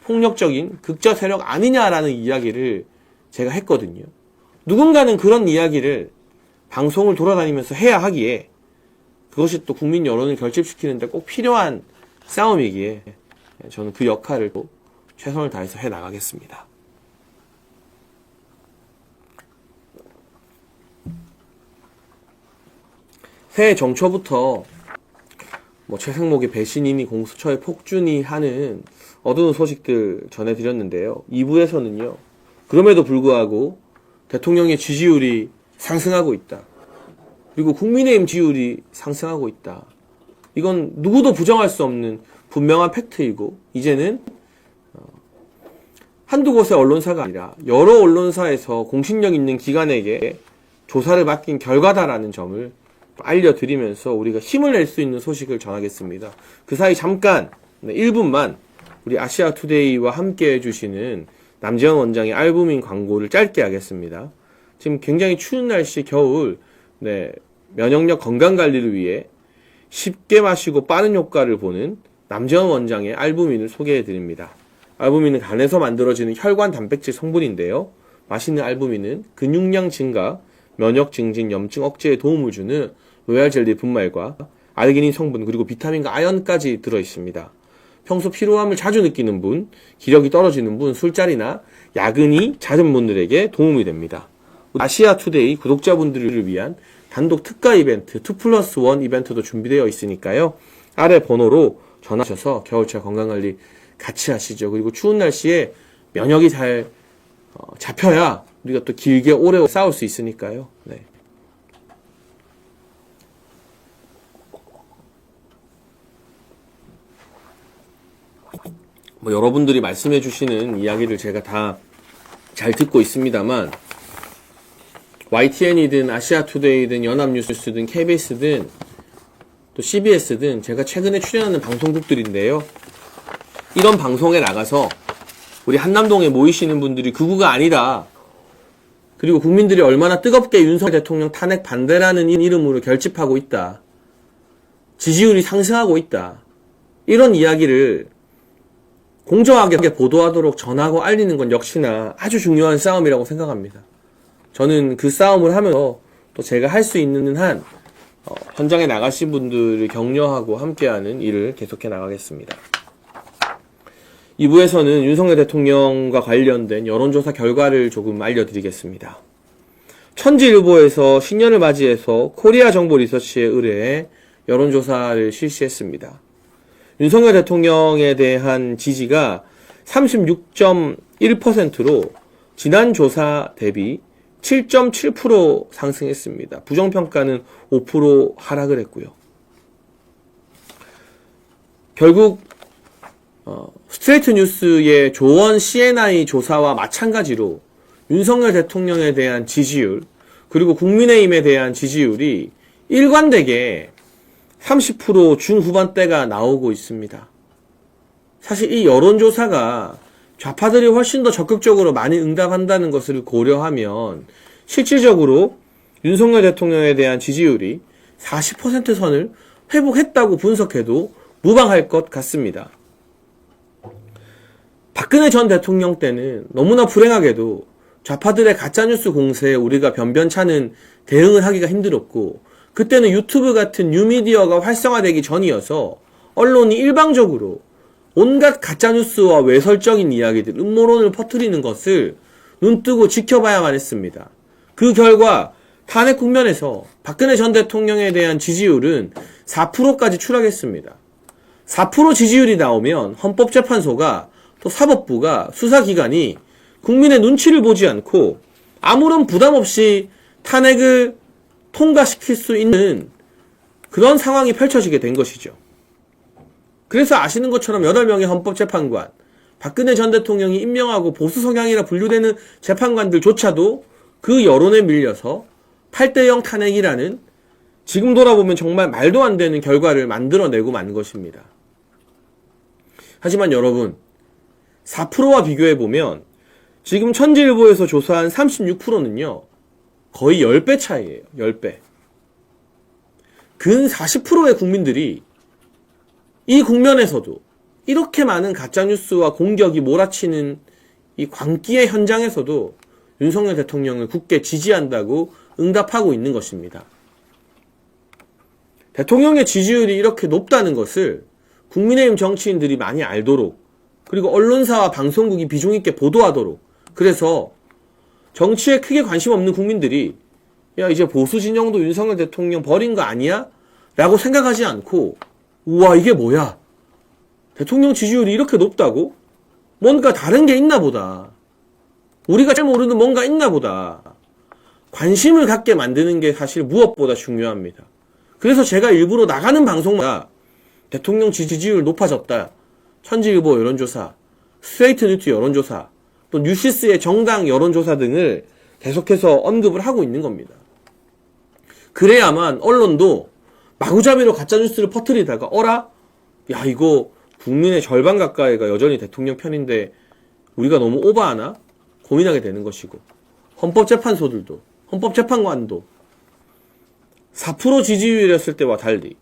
폭력적인 극좌 세력 아니냐라는 이야기를 제가 했거든요. 누군가는 그런 이야기를 방송을 돌아다니면서 해야 하기에 그것이 또 국민 여론을 결집시키는데 꼭 필요한 싸움이기에 저는 그 역할을 또 최선을 다해서 해 나가겠습니다. 새해 정초부터 최생목의 배신이니 공수처의 폭주니 하는 어두운 소식들 전해드렸는데요. 2부에서는요. 그럼에도 불구하고 대통령의 지지율이 상승하고 있다. 그리고 국민의힘 지지율이 상승하고 있다. 이건 누구도 부정할 수 없는 분명한 팩트이고 이제는 한두 곳의 언론사가 아니라 여러 언론사에서 공신력 있는 기관에게 조사를 맡긴 결과다라는 점을 알려드리면서 우리가 힘을 낼 수 있는 소식을 전하겠습니다. 그 사이 잠깐 1분만 우리 아시아투데이와 함께 해주시는 남재현 원장의 알부민 광고를 짧게 하겠습니다. 지금 굉장히 추운 날씨 겨울 면역력 건강관리를 위해 쉽게 마시고 빠른 효과를 보는 남재현 원장의 알부민을 소개해드립니다. 알부민은 간에서 만들어지는 혈관 단백질 성분인데요. 맛있는 알부민은 근육량 증가, 면역 증진, 염증 억제에 도움을 주는 로얄 젤리 분말과 아르기닌 성분 그리고 비타민과 아연까지 들어있습니다. 평소 피로함을 자주 느끼는 분, 기력이 떨어지는 분, 술자리나 야근이 잦은 분들에게 도움이 됩니다. 아시아투데이 구독자분들을 위한 단독 특가 이벤트 2+1 이벤트도 준비되어 있으니까요. 아래 번호로 전화하셔서 겨울철 건강관리 같이 하시죠. 그리고 추운 날씨에 면역이 잘 잡혀야 우리가 또 길게 오래 싸울 수 있으니까요. 여러분들이 말씀해 주시는 이야기를 제가 다 잘 듣고 있습니다만 YTN이든 아시아투데이든 연합뉴스든 KBS든 또 CBS든 제가 최근에 출연하는 방송국들인데요. 이런 방송에 나가서 우리 한남동에 모이시는 분들이 극우가 아니다. 그리고 국민들이 얼마나 뜨겁게 윤석열 대통령 탄핵 반대라는 이름으로 결집하고 있다. 지지율이 상승하고 있다. 이런 이야기를 공정하게 보도하도록 전하고 알리는 건 역시나 아주 중요한 싸움이라고 생각합니다. 저는 그 싸움을 하면서 또 제가 할 수 있는 한 현장에 나가신 분들을 격려하고 함께하는 일을 계속해 나가겠습니다. 2부에서는 윤석열 대통령과 관련된 여론조사 결과를 조금 알려드리겠습니다. 천지일보에서 신년을 맞이해서 코리아 정보 리서치에 의뢰해 여론조사를 실시했습니다. 윤석열 대통령에 대한 지지가 36.1%로 지난 조사 대비 7.7% 상승했습니다. 부정평가는 5% 하락을 했고요. 결국 스트레이트 뉴스의 조원 CNI 조사와 마찬가지로 윤석열 대통령에 대한 지지율 그리고 국민의힘에 대한 지지율이 일관되게 30% 중후반대가 나오고 있습니다. 사실 이 여론조사가 좌파들이 훨씬 더 적극적으로 많이 응답한다는 것을 고려하면 실질적으로 윤석열 대통령에 대한 지지율이 40% 선을 회복했다고 분석해도 무방할 것 같습니다. 박근혜 전 대통령 때는 너무나 불행하게도 좌파들의 가짜뉴스 공세에 우리가 변변찮은 대응을 하기가 힘들었고, 그때는 유튜브 같은 뉴미디어가 활성화되기 전이어서 언론이 일방적으로 온갖 가짜뉴스와 외설적인 이야기들, 음모론을 퍼뜨리는 것을 눈뜨고 지켜봐야만 했습니다. 그 결과 탄핵 국면에서 박근혜 전 대통령에 대한 지지율은 4%까지 추락했습니다. 4% 지지율이 나오면 헌법재판소가 또 사법부가 수사기관이 국민의 눈치를 보지 않고 아무런 부담 없이 탄핵을 통과시킬 수 있는 그런 상황이 펼쳐지게 된 것이죠. 그래서 아시는 것처럼 8명의 헌법재판관, 박근혜 전 대통령이 임명하고 보수 성향이라 분류되는 재판관들조차도 그 여론에 밀려서 8대0 탄핵이라는 지금 돌아보면 정말 말도 안 되는 결과를 만들어내고 만 것입니다. 하지만 여러분, 4%와 비교해보면 지금 천지일보에서 조사한 36%는요, 거의 10배 차이예요. 10배. 근 40%의 국민들이 이 국면에서도 이렇게 많은 가짜뉴스와 공격이 몰아치는 이 광기의 현장에서도 윤석열 대통령을 굳게 지지한다고 응답하고 있는 것입니다. 대통령의 지지율이 이렇게 높다는 것을 국민의힘 정치인들이 많이 알도록, 그리고 언론사와 방송국이 비중 있게 보도하도록, 그래서 정치에 크게 관심 없는 국민들이 야, 이제 보수 진영도 윤석열 대통령 버린 거 아니야? 라고 생각하지 않고, 우와, 이게 뭐야? 대통령 지지율이 이렇게 높다고? 뭔가 다른 게 있나 보다. 우리가 잘 모르는 뭔가 있나 보다. 관심을 갖게 만드는 게 사실 무엇보다 중요합니다. 그래서 제가 일부러 나가는 방송마다 대통령 지지율 높아졌다, 천지일보 여론조사, 스트레이트 뉴스 여론조사, 또 뉴시스의 정당 여론조사 등을 계속해서 언급을 하고 있는 겁니다. 그래야만 언론도 마구잡이로 가짜뉴스를 퍼뜨리다가 어라? 야, 이거 국민의 절반 가까이가 여전히 대통령 편인데 우리가 너무 오버하나? 고민하게 되는 것이고, 헌법재판소들도, 헌법재판관도 4% 지지율이었을 때와 달리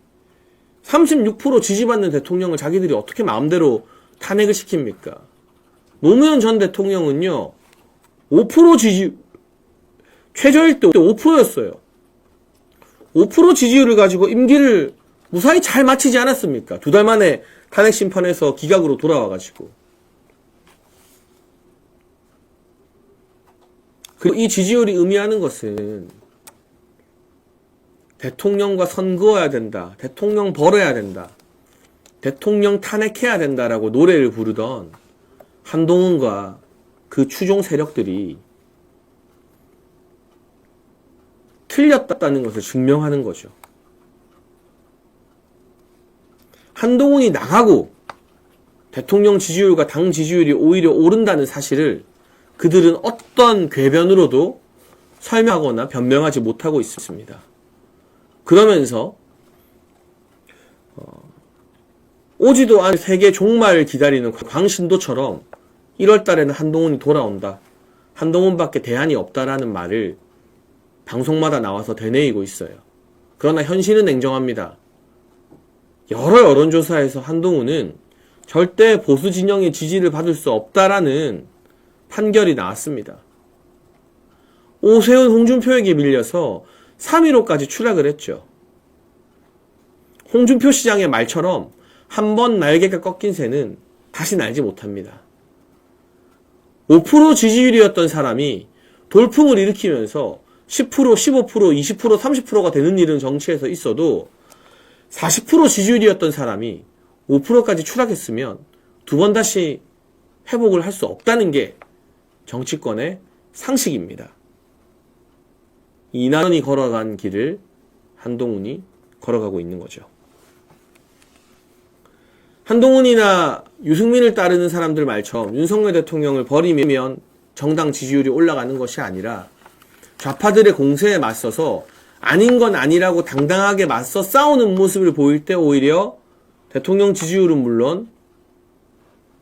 36% 지지받는 대통령을 자기들이 어떻게 마음대로 탄핵을 시킵니까? 노무현 전 대통령은요, 5% 지지율, 최저일 때 5%였어요. 5% 지지율을 가지고 임기를 무사히 잘 마치지 않았습니까? 2달 만에 탄핵 심판에서 기각으로 돌아와가지고. 그리고 이 지지율이 의미하는 것은 대통령과 선거해야 된다, 대통령 벌어야 된다, 대통령 탄핵해야 된다라고 노래를 부르던 한동훈과 그 추종 세력들이 틀렸다는 것을 증명하는 거죠. 한동훈이 나가고 대통령 지지율과 당 지지율이 오히려 오른다는 사실을 그들은 어떤 궤변으로도 설명하거나 변명하지 못하고 있습니다. 그러면서 오지도 않은 세계 종말을 기다리는 광신도처럼 1월 달에는 한동훈이 돌아온다, 한동훈밖에 대안이 없다라는 말을 방송마다 나와서 되뇌이고 있어요. 그러나 현실은 냉정합니다. 여러 여론조사에서 한동훈은 절대 보수 진영의 지지를 받을 수 없다라는 판결이 나왔습니다. 오세훈, 홍준표에게 밀려서 3위로까지 추락을 했죠. 홍준표 시장의 말처럼 한 번 날개가 꺾인 새는 다시 날지 못합니다. 5% 지지율이었던 사람이 돌풍을 일으키면서 10%, 15%, 20%, 30%가 되는 일은 정치에서 있어도 40% 지지율이었던 사람이 5%까지 추락했으면 2번 다시 회복을 할 수 없다는 게 정치권의 상식입니다. 이낙연이 걸어간 길을 한동훈이 걸어가고 있는 거죠. 한동훈이나 유승민을 따르는 사람들 말처럼 윤석열 대통령을 버리면 정당 지지율이 올라가는 것이 아니라 좌파들의 공세에 맞서서 아닌 건 아니라고 당당하게 맞서 싸우는 모습을 보일 때 오히려 대통령 지지율은 물론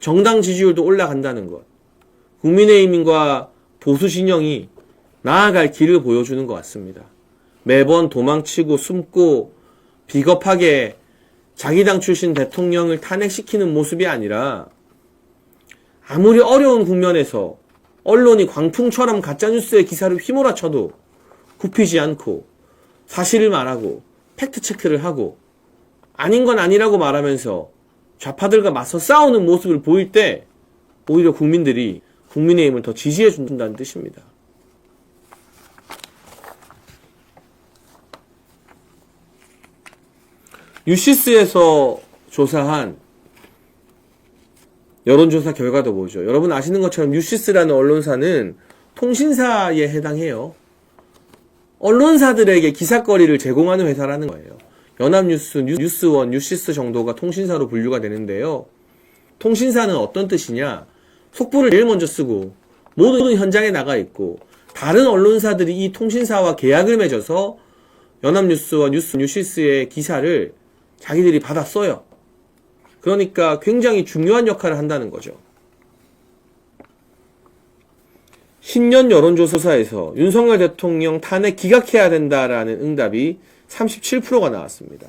정당 지지율도 올라간다는 것. 국민의힘과 보수 진영이 나아갈 길을 보여주는 것 같습니다. 매번 도망치고 숨고 비겁하게 자기 당 출신 대통령을 탄핵시키는 모습이 아니라 아무리 어려운 국면에서 언론이 광풍처럼 가짜뉴스의 기사를 휘몰아쳐도 굽히지 않고 사실을 말하고 팩트체크를 하고 아닌 건 아니라고 말하면서 좌파들과 맞서 싸우는 모습을 보일 때 오히려 국민들이 국민의힘을 더 지지해 준다는 뜻입니다. 유시스에서 조사한 여론조사 결과도 보죠. 여러분 아시는 것처럼 유시스라는 언론사는 통신사에 해당해요. 언론사들에게 기사거리를 제공하는 회사라는 거예요. 연합뉴스, 뉴스원, 유시스 정도가 통신사로 분류가 되는데요. 통신사는 어떤 뜻이냐? 속보를 제일 먼저 쓰고 모든 현장에 나가 있고 다른 언론사들이 이 통신사와 계약을 맺어서 연합뉴스와 뉴시스의 기사를 자기들이 받아 써요. 그러니까 굉장히 중요한 역할을 한다는 거죠. 신년 여론조사에서 윤석열 대통령 탄핵 기각해야 된다라는 응답이 37%가 나왔습니다.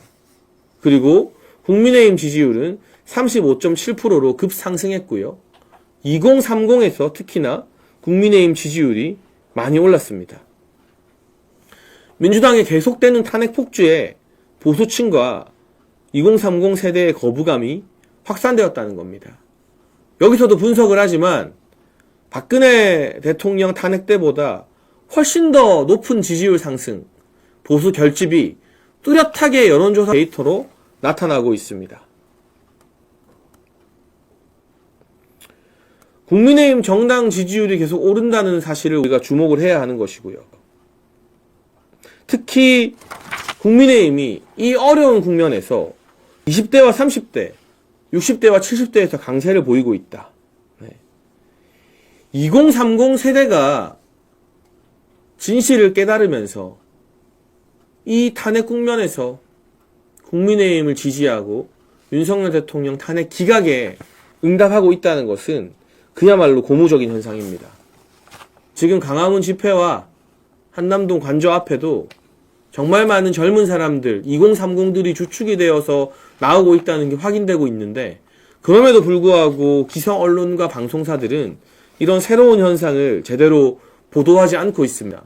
그리고 국민의힘 지지율은 35.7%로 급상승했고요. 2030에서 특히나 국민의힘 지지율이 많이 올랐습니다. 민주당의 계속되는 탄핵 폭주에 보수층과 2030 세대의 거부감이 확산되었다는 겁니다. 여기서도 분석을 하지만 박근혜 대통령 탄핵 때보다 훨씬 더 높은 지지율 상승, 보수 결집이 뚜렷하게 여론조사 데이터로 나타나고 있습니다. 국민의힘 정당 지지율이 계속 오른다는 사실을 우리가 주목을 해야 하는 것이고요. 특히 국민의힘이 이 어려운 국면에서 20대와 30대, 60대와 70대에서 강세를 보이고 있다. 2030 세대가 진실을 깨달으면서 이 탄핵 국면에서 국민의힘을 지지하고 윤석열 대통령 탄핵 기각에 응답하고 있다는 것은 그야말로 고무적인 현상입니다. 지금 강화문 집회와 한남동 관저 앞에도 정말 많은 젊은 사람들, 2030들이 주축이 되어서 나오고 있다는 게 확인되고 있는데, 그럼에도 불구하고 기성 언론과 방송사들은 이런 새로운 현상을 제대로 보도하지 않고 있습니다.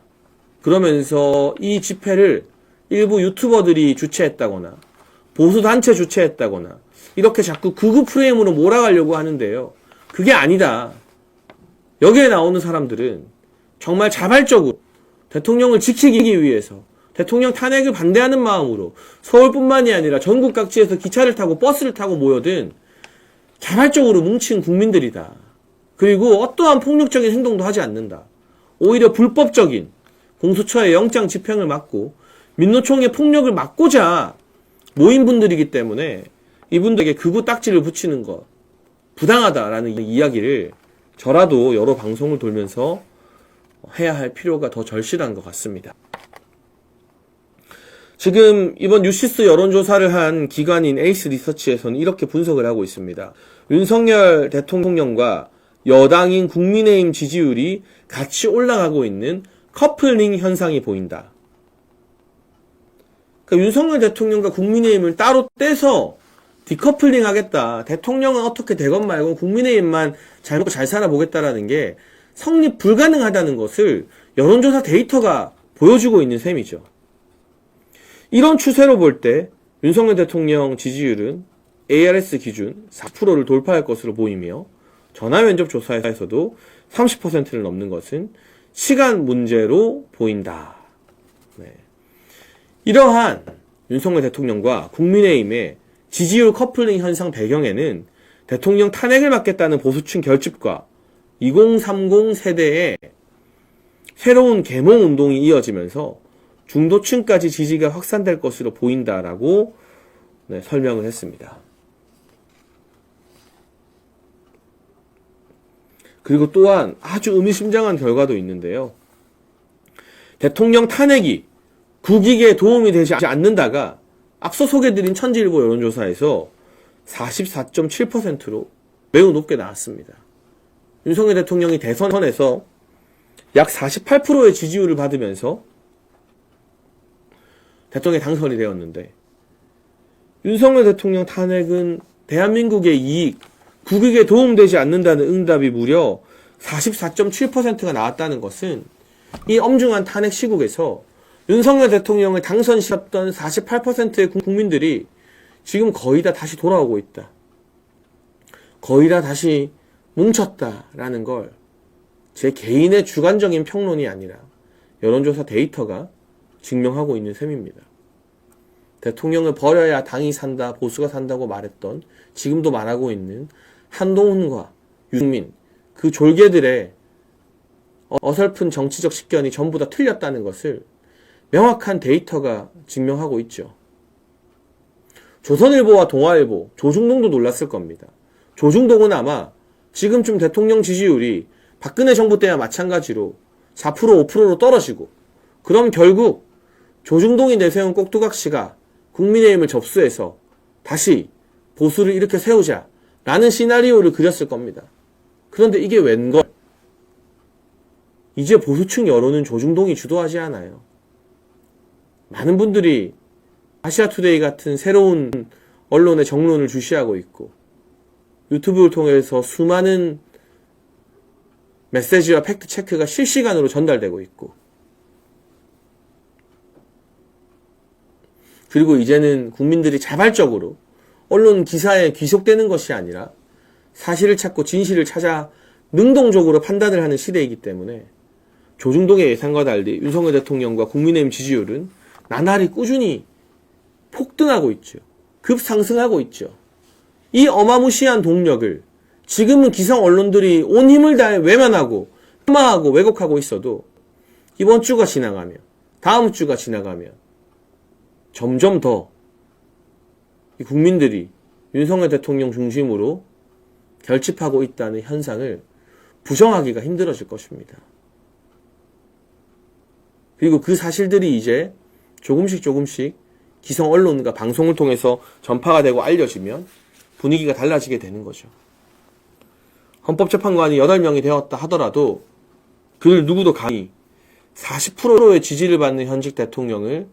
그러면서 이 집회를 일부 유튜버들이 주최했다거나 보수단체 주최했다거나 이렇게 자꾸 극우 프레임으로 몰아가려고 하는데요. 그게 아니다. 여기에 나오는 사람들은 정말 자발적으로 대통령을 지키기 위해서 대통령 탄핵을 반대하는 마음으로 서울뿐만이 아니라 전국 각지에서 기차를 타고 버스를 타고 모여든 자발적으로 뭉친 국민들이다. 그리고 어떠한 폭력적인 행동도 하지 않는다. 오히려 불법적인 공수처의 영장 집행을 막고 민노총의 폭력을 막고자 모인 분들이기 때문에 이분들에게 극우 딱지를 붙이는 것 부당하다라는 이야기를 저라도 여러 방송을 돌면서 해야 할 필요가 더 절실한 것 같습니다. 지금 이번 유시스 여론조사를 한 기관인 에이스 리서치에서는 이렇게 분석을 하고 있습니다. 윤석열 대통령과 여당인 국민의힘 지지율이 같이 올라가고 있는 커플링 현상이 보인다. 그러니까 윤석열 대통령과 국민의힘을 따로 떼서 디커플링 하겠다. 대통령은 어떻게 되건 말건 국민의힘만 잘 먹고 잘 살아보겠다라는 게 성립 불가능하다는 것을 여론조사 데이터가 보여주고 있는 셈이죠. 이런 추세로 볼 때 윤석열 대통령 지지율은 ARS 기준 4%를 돌파할 것으로 보이며 전화면접 조사에서도 30%를 넘는 것은 시간 문제로 보인다. 이러한 윤석열 대통령과 국민의힘의 지지율 커플링 현상 배경에는 대통령 탄핵을 막겠다는 보수층 결집과 2030 세대의 새로운 계몽 운동이 이어지면서 중도층까지 지지가 확산될 것으로 보인다라고 설명을 했습니다. 그리고 또한 아주 의미심장한 결과도 있는데요. 대통령 탄핵이 국익에 도움이 되지 않는다가 앞서 소개드린 천지일보 여론조사에서 44.7%로 매우 높게 나왔습니다. 윤석열 대통령이 대선에서 약 48%의 지지율을 받으면서 대통령이 당선이 되었는데, 윤석열 대통령 탄핵은 대한민국의 이익, 국익에 도움되지 않는다는 응답이 무려 44.7%가 나왔다는 것은 이 엄중한 탄핵 시국에서 윤석열 대통령을 당선시켰던 48%의 국민들이 지금 거의 다 다시 돌아오고 있다. 거의 다 다시 뭉쳤다라는 걸 제 개인의 주관적인 평론이 아니라 여론조사 데이터가 증명하고 있는 셈입니다. 대통령을 버려야 당이 산다, 보수가 산다고 말했던, 지금도 말하고 있는 한동훈과 유승민, 그 졸개들의 어설픈 정치적 식견이 전부 다 틀렸다는 것을 명확한 데이터가 증명하고 있죠. 조선일보와 동아일보, 조중동도 놀랐을 겁니다. 조중동은 아마 지금쯤 대통령 지지율이 박근혜 정부 때와 마찬가지로 4%, 5%로 떨어지고, 그럼 결국 조중동이 내세운 꼭두각시가 국민의힘을 접수해서 다시 보수를 이렇게 세우자 라는 시나리오를 그렸을 겁니다. 그런데 이게 웬걸? 이제 보수층 여론은 조중동이 주도하지 않아요. 많은 분들이 아시아투데이 같은 새로운 언론의 정론을 주시하고 있고, 유튜브를 통해서 수많은 메시지와 팩트체크가 실시간으로 전달되고 있고, 그리고 이제는 국민들이 자발적으로 언론 기사에 귀속되는 것이 아니라 사실을 찾고 진실을 찾아 능동적으로 판단을 하는 시대이기 때문에 조중동의 예상과 달리 윤석열 대통령과 국민의힘 지지율은 나날이 꾸준히 폭등하고 있죠. 급상승하고 있죠. 이 어마무시한 동력을 지금은 기성 언론들이 온 힘을 다해 외면하고 폄하하고 왜곡하고 있어도 이번 주가 지나가면, 다음 주가 지나가면 점점 더 이 국민들이 윤석열 대통령 중심으로 결집하고 있다는 현상을 부정하기가 힘들어질 것입니다. 그리고 그 사실들이 이제 조금씩 기성 언론과 방송을 통해서 전파가 되고 알려지면 분위기가 달라지게 되는 거죠. 헌법재판관이 8명이 되었다 하더라도 그들 누구도 감히 40%의 지지를 받는 현직 대통령을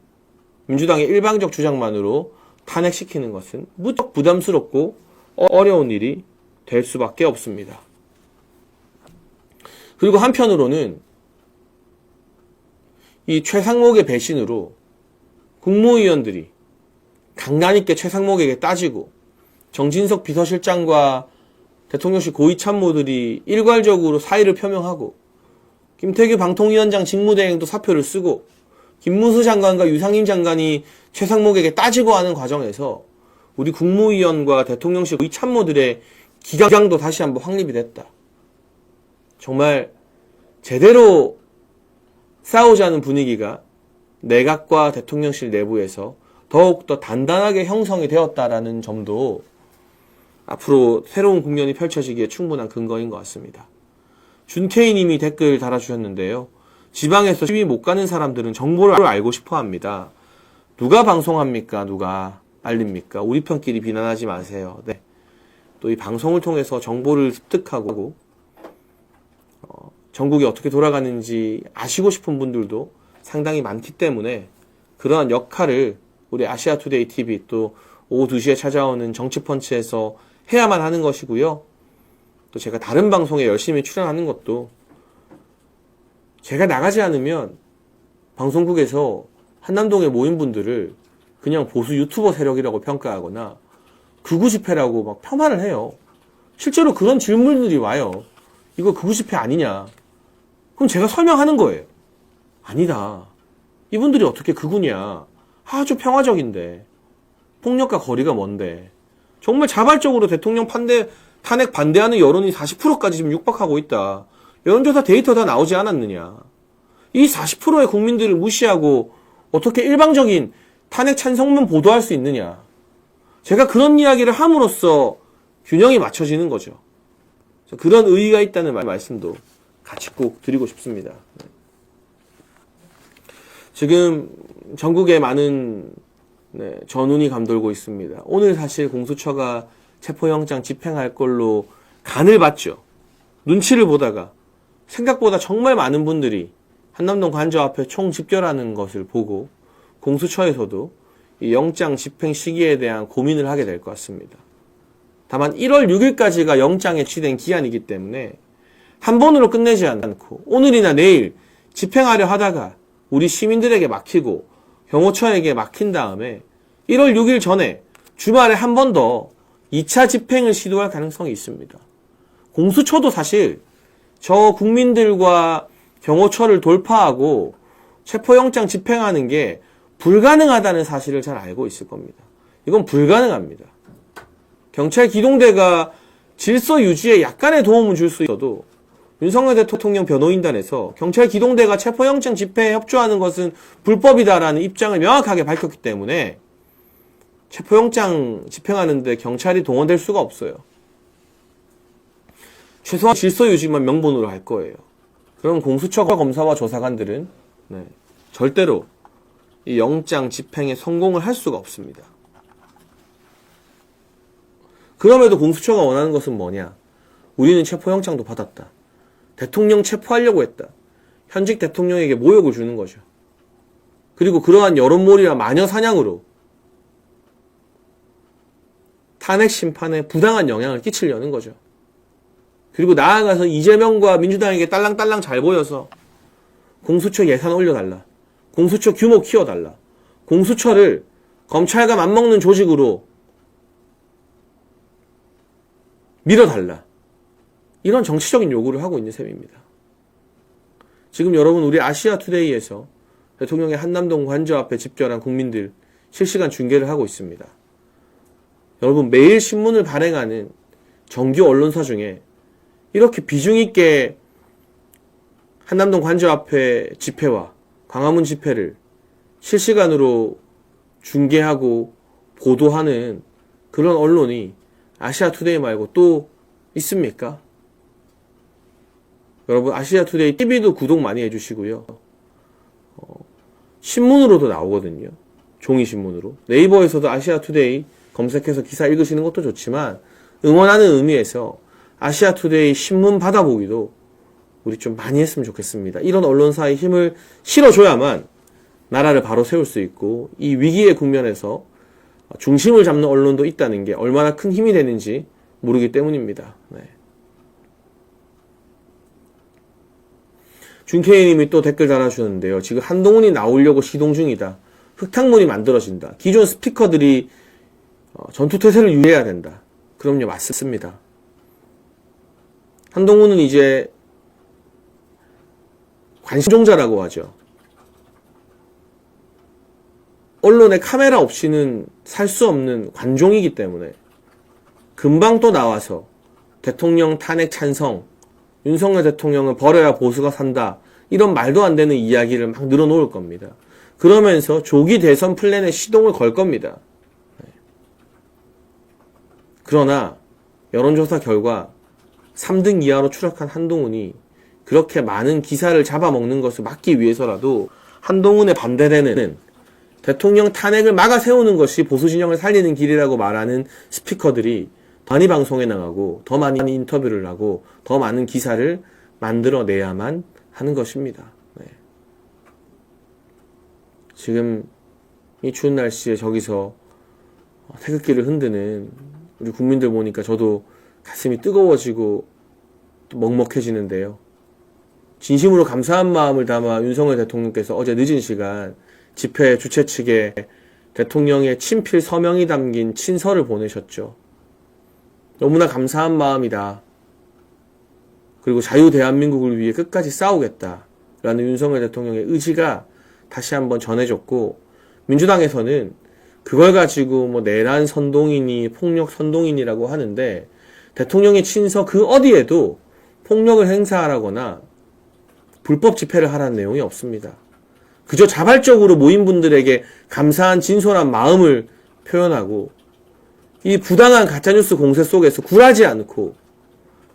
민주당의 일방적 주장만으로 탄핵시키는 것은 무척 부담스럽고 어려운 일이 될 수밖에 없습니다. 그리고 한편으로는 이 최상목의 배신으로 국무위원들이 강단있게 최상목에게 따지고, 정진석 비서실장과 대통령실 고위 참모들이 일괄적으로 사의를 표명하고, 김태규 방통위원장 직무대행도 사표를 쓰고, 김문수 장관과 유상임 장관이 최상목에게 따지고 하는 과정에서 우리 국무위원과 대통령실 고위 참모들의 기강도 다시 한번 확립이 됐다. 정말 제대로 싸우자는 분위기가 내각과 대통령실 내부에서 더욱더 단단하게 형성이 되었다라는 점도 앞으로 새로운 국면이 펼쳐지기에 충분한 근거인 것 같습니다. 준태희 님이 댓글 달아주셨는데요. 지방에서 시위 못 가는 사람들은 정보를 알고 싶어 합니다. 누가 방송합니까? 누가 알립니까? 우리 편끼리 비난하지 마세요. 네. 또 이 방송을 통해서 정보를 습득하고 전국이 어떻게 돌아가는지 아시고 싶은 분들도 상당히 많기 때문에 그러한 역할을 우리 아시아투데이 TV 또 오후 2시에 찾아오는 정치펀치에서 해야만 하는 것이고요. 또 제가 다른 방송에 열심히 출연하는 것도 제가 나가지 않으면 방송국에서 한남동에 모인 분들을 그냥 보수 유튜버 세력이라고 평가하거나 극우 집회라고 막 폄하를 해요. 실제로 그런 질문들이 와요. 이거 극우 집회 아니냐? 그럼 제가 설명하는 거예요. 아니다. 이분들이 어떻게 극우냐? 아주 평화적인데 폭력과 거리가 먼데 정말 자발적으로 대통령 탄핵 반대하는 여론이 40%까지 지금 육박하고 있다. 여론조사 데이터 다 나오지 않았느냐? 이 40%의 국민들을 무시하고 어떻게 일방적인 탄핵 찬성만 보도할 수 있느냐. 제가 그런 이야기를 함으로써 균형이 맞춰지는 거죠. 그런 의의가 있다는 말씀도 같이 꼭 드리고 싶습니다. 지금 전국에 많은 전운이 감돌고 있습니다. 오늘 사실 공수처가 체포영장 집행할 걸로 간을 봤죠. 눈치를 보다가 생각보다 정말 많은 분들이 한남동 관저 앞에 총 집결하는 것을 보고 공수처에서도 이 영장 집행 시기에 대한 고민을 하게 될 것 같습니다. 다만 1월 6일까지가 영장에 취된 기한이기 때문에 한 번으로 끝내지 않고 오늘이나 내일 집행하려 하다가 우리 시민들에게 막히고 경호처에게 막힌 다음에 1월 6일 전에 주말에 한 번 더 2차 집행을 시도할 가능성이 있습니다. 공수처도 사실 저 국민들과 경호처를 돌파하고 체포영장 집행하는 게 불가능하다는 사실을 잘 알고 있을 겁니다. 이건 불가능합니다. 경찰 기동대가 질서 유지에 약간의 도움을 줄 수 있어도 윤석열 대통령 변호인단에서 경찰 기동대가 체포영장 집행에 협조하는 것은 불법이다라는 입장을 명확하게 밝혔기 때문에 체포영장 집행하는데 경찰이 동원될 수가 없어요. 최소한 질서 유지만 명분으로 할 거예요. 그럼 공수처 검사와 조사관들은 절대로 이 영장 집행에 성공을 할 수가 없습니다. 그럼에도 공수처가 원하는 것은 뭐냐? 우리는 체포영장도 받았다. 대통령 체포하려고 했다. 현직 대통령에게 모욕을 주는 거죠. 그리고 그러한 여론몰이와 마녀사냥으로 탄핵 심판에 부당한 영향을 끼치려는 거죠. 그리고 나아가서 이재명과 민주당에게 딸랑딸랑 잘 보여서 공수처 예산 올려달라. 공수처 규모 키워달라. 공수처를 검찰과 맞먹는 조직으로 밀어달라. 이런 정치적인 요구를 하고 있는 셈입니다. 지금 여러분 우리 아시아투데이에서 대통령의 한남동 관저 앞에 집결한 국민들 실시간 중계를 하고 있습니다. 여러분 매일 신문을 발행하는 정규 언론사 중에 이렇게 비중 있게 한남동 관저 앞에 집회와 광화문 집회를 실시간으로 중계하고 보도하는 그런 언론이 아시아투데이 말고 또 있습니까? 여러분 아시아투데이 TV도 구독 많이 해주시고요. 신문으로도 나오거든요. 종이신문으로. 네이버에서도 아시아투데이 검색해서 기사 읽으시는 것도 좋지만 응원하는 의미에서 아시아투데이 신문 받아보기도 우리 좀 많이 했으면 좋겠습니다. 이런 언론사의 힘을 실어줘야만 나라를 바로 세울 수 있고 이 위기의 국면에서 중심을 잡는 언론도 있다는 게 얼마나 큰 힘이 되는지 모르기 때문입니다. 준케이님이 또 댓글 달아주셨는데요. 지금 한동훈이 나오려고 시동 중이다. 흙탕물이 만들어진다. 기존 스피커들이 전투태세를 유지해야 된다. 그럼요, 맞습니다. 한동훈은 이제 관심종자라고 하죠. 언론에 카메라 없이는 살 수 없는 관종이기 때문에 금방 또 나와서 대통령 탄핵 찬성, 윤석열 대통령은 버려야 보수가 산다, 이런 말도 안 되는 이야기를 막 늘어놓을 겁니다. 그러면서 조기 대선 플랜에 시동을 걸 겁니다. 그러나 여론조사 결과 3등 이하로 추락한 한동훈이 그렇게 많은 기사를 잡아먹는 것을 막기 위해서라도 한동훈에 반대되는 대통령 탄핵을 막아 세우는 것이 보수 진영을 살리는 길이라고 말하는 스피커들이 더 많이 방송에 나가고 더 많이 인터뷰를 하고 더 많은 기사를 만들어내야만 하는 것입니다. 지금 이 추운 날씨에 저기서 태극기를 흔드는 우리 국민들 보니까 저도 가슴이 뜨거워지고 또 먹먹해지는데요. 진심으로 감사한 마음을 담아 윤석열 대통령께서 어제 늦은 시간 집회 주최 측에 대통령의 친필 서명이 담긴 친서를 보내셨죠. 너무나 감사한 마음이다. 그리고 자유 대한민국을 위해 끝까지 싸우겠다라는 윤석열 대통령의 의지가 다시 한번 전해졌고, 민주당에서는 그걸 가지고 뭐 내란 선동이니 폭력 선동인이라고 하는데 대통령의 친서 그 어디에도 폭력을 행사하라거나 불법 집회를 하라는 내용이 없습니다. 그저 자발적으로 모인 분들에게 감사한 진솔한 마음을 표현하고 이 부당한 가짜뉴스 공세 속에서 굴하지 않고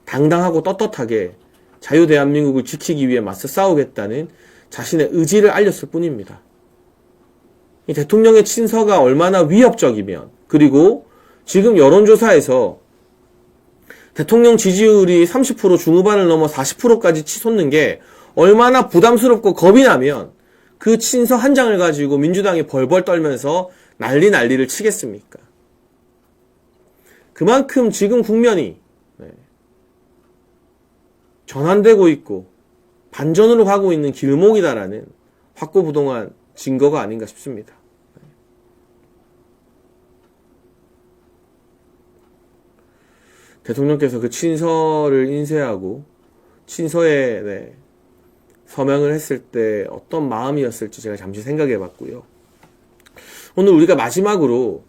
당당하고 떳떳하게 자유 대한민국을 지키기 위해 맞서 싸우겠다는 자신의 의지를 알렸을 뿐입니다. 이 대통령의 친서가 얼마나 위협적이면, 그리고 지금 여론조사에서 대통령 지지율이 30% 중후반을 넘어 40%까지 치솟는 게 얼마나 부담스럽고 겁이 나면 그 친서 한 장을 가지고 민주당이 벌벌 떨면서 난리를 치겠습니까? 그만큼 지금 국면이 전환되고 있고 반전으로 가고 있는 길목이다라는 확고부동한 증거가 아닌가 싶습니다. 대통령께서 그 친서를 인쇄하고 친서에 서명을 했을 때 어떤 마음이었을지 제가 잠시 생각해 봤고요. 오늘 우리가 마지막으로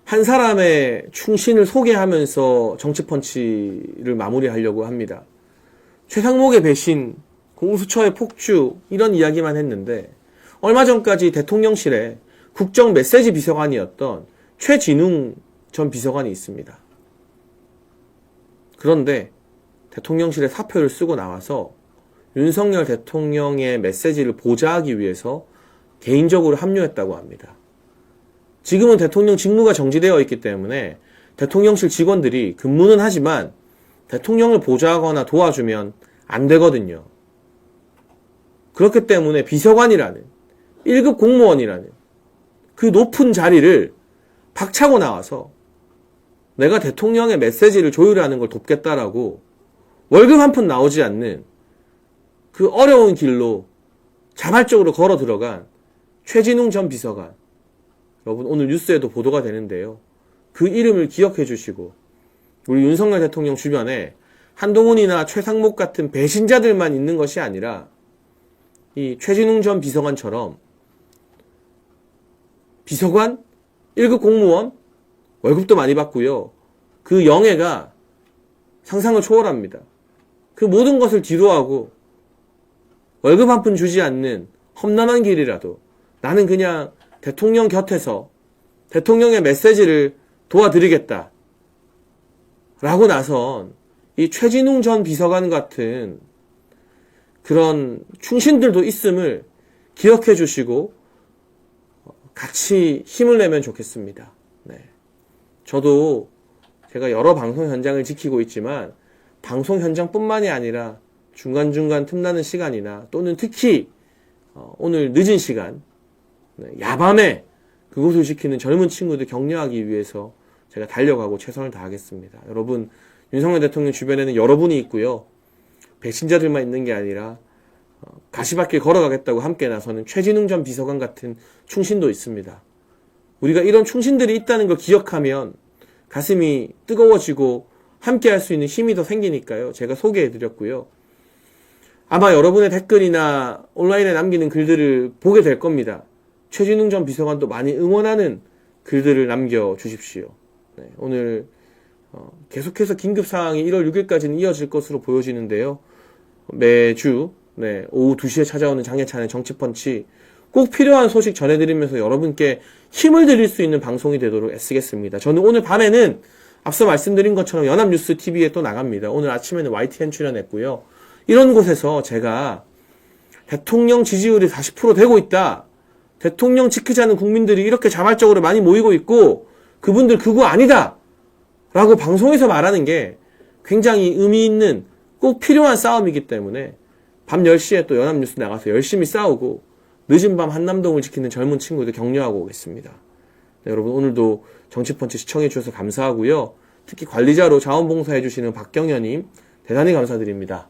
한 사람의 충신을 소개하면서 정치펀치를 마무리하려고 합니다. 최상목의 배신, 공수처의 폭주, 이런 이야기만 했는데 얼마 전까지 대통령실에 국정 메시지 비서관이었던 최진웅 전 비서관이 있습니다. 그런데 대통령실에 사표를 쓰고 나와서 윤석열 대통령의 메시지를 보좌하기 위해서 개인적으로 합류했다고 합니다. 지금은 대통령 직무가 정지되어 있기 때문에 대통령실 직원들이 근무는 하지만 대통령을 보좌하거나 도와주면 안 되거든요. 그렇기 때문에 비서관이라는 1급 공무원이라는 그 높은 자리를 박차고 나와서 내가 대통령의 메시지를 조율하는 걸 돕겠다라고 월급 한 푼 나오지 않는 그 어려운 길로 자발적으로 걸어 들어간 최진웅 전 비서관, 여러분 오늘 뉴스에도 보도가 되는데요. 그 이름을 기억해 주시고 우리 윤석열 대통령 주변에 한동훈이나 최상목 같은 배신자들만 있는 것이 아니라 이 최진웅 전 비서관처럼 비서관, 1급 공무원, 월급도 많이 받고요. 그 영예가 상상을 초월합니다. 그 모든 것을 뒤로하고 월급 한 푼 주지 않는 험난한 길이라도 나는 그냥 대통령 곁에서 대통령의 메시지를 도와드리겠다 라고 나선 이 최진웅 전 비서관 같은 그런 충신들도 있음을 기억해 주시고 같이 힘을 내면 좋겠습니다. 저도 제가 여러 방송 현장을 지키고 있지만 방송 현장뿐만이 아니라 중간중간 틈나는 시간이나 또는 특히 오늘 늦은 시간 야밤에 그곳을 지키는 젊은 친구들 격려하기 위해서 제가 달려가고 최선을 다하겠습니다. 여러분, 윤석열 대통령 주변에는 여러분이 있고요. 배신자들만 있는 게 아니라 가시밭길 걸어가겠다고 함께 나서는 최진웅 전 비서관 같은 충신도 있습니다. 우리가 이런 충신들이 있다는 걸 기억하면 가슴이 뜨거워지고 함께 할 수 있는 힘이 더 생기니까요. 제가 소개해드렸고요. 아마 여러분의 댓글이나 온라인에 남기는 글들을 보게 될 겁니다. 최진웅 전 비서관도 많이 응원하는 글들을 남겨주십시오. 오늘 계속해서 긴급사항이 1월 6일까지는 이어질 것으로 보여지는데요. 매주 오후 2시에 찾아오는 장혜찬의 정치펀치 꼭 필요한 소식 전해드리면서 여러분께 힘을 드릴 수 있는 방송이 되도록 애쓰겠습니다. 저는 오늘 밤에는 앞서 말씀드린 것처럼 연합뉴스TV에 또 나갑니다. 오늘 아침에는 YTN 출연했고요. 이런 곳에서 제가 대통령 지지율이 40% 되고 있다. 대통령 지키자는 국민들이 이렇게 자발적으로 많이 모이고 있고 그분들 그거 아니다. 라고 방송에서 말하는 게 굉장히 의미 있는 꼭 필요한 싸움이기 때문에 밤 10시에 또 연합뉴스 나가서 열심히 싸우고 늦은 밤 한남동을 지키는 젊은 친구들 격려하고 오겠습니다. 여러분 오늘도 정치펀치 시청해 주셔서 감사하고요. 특히 관리자로 자원봉사해 주시는 박경현님 대단히 감사드립니다.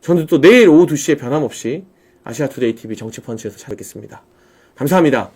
저는 또 내일 오후 2시에 변함없이 아시아투데이TV 정치펀치에서 찾아뵙겠습니다. 감사합니다.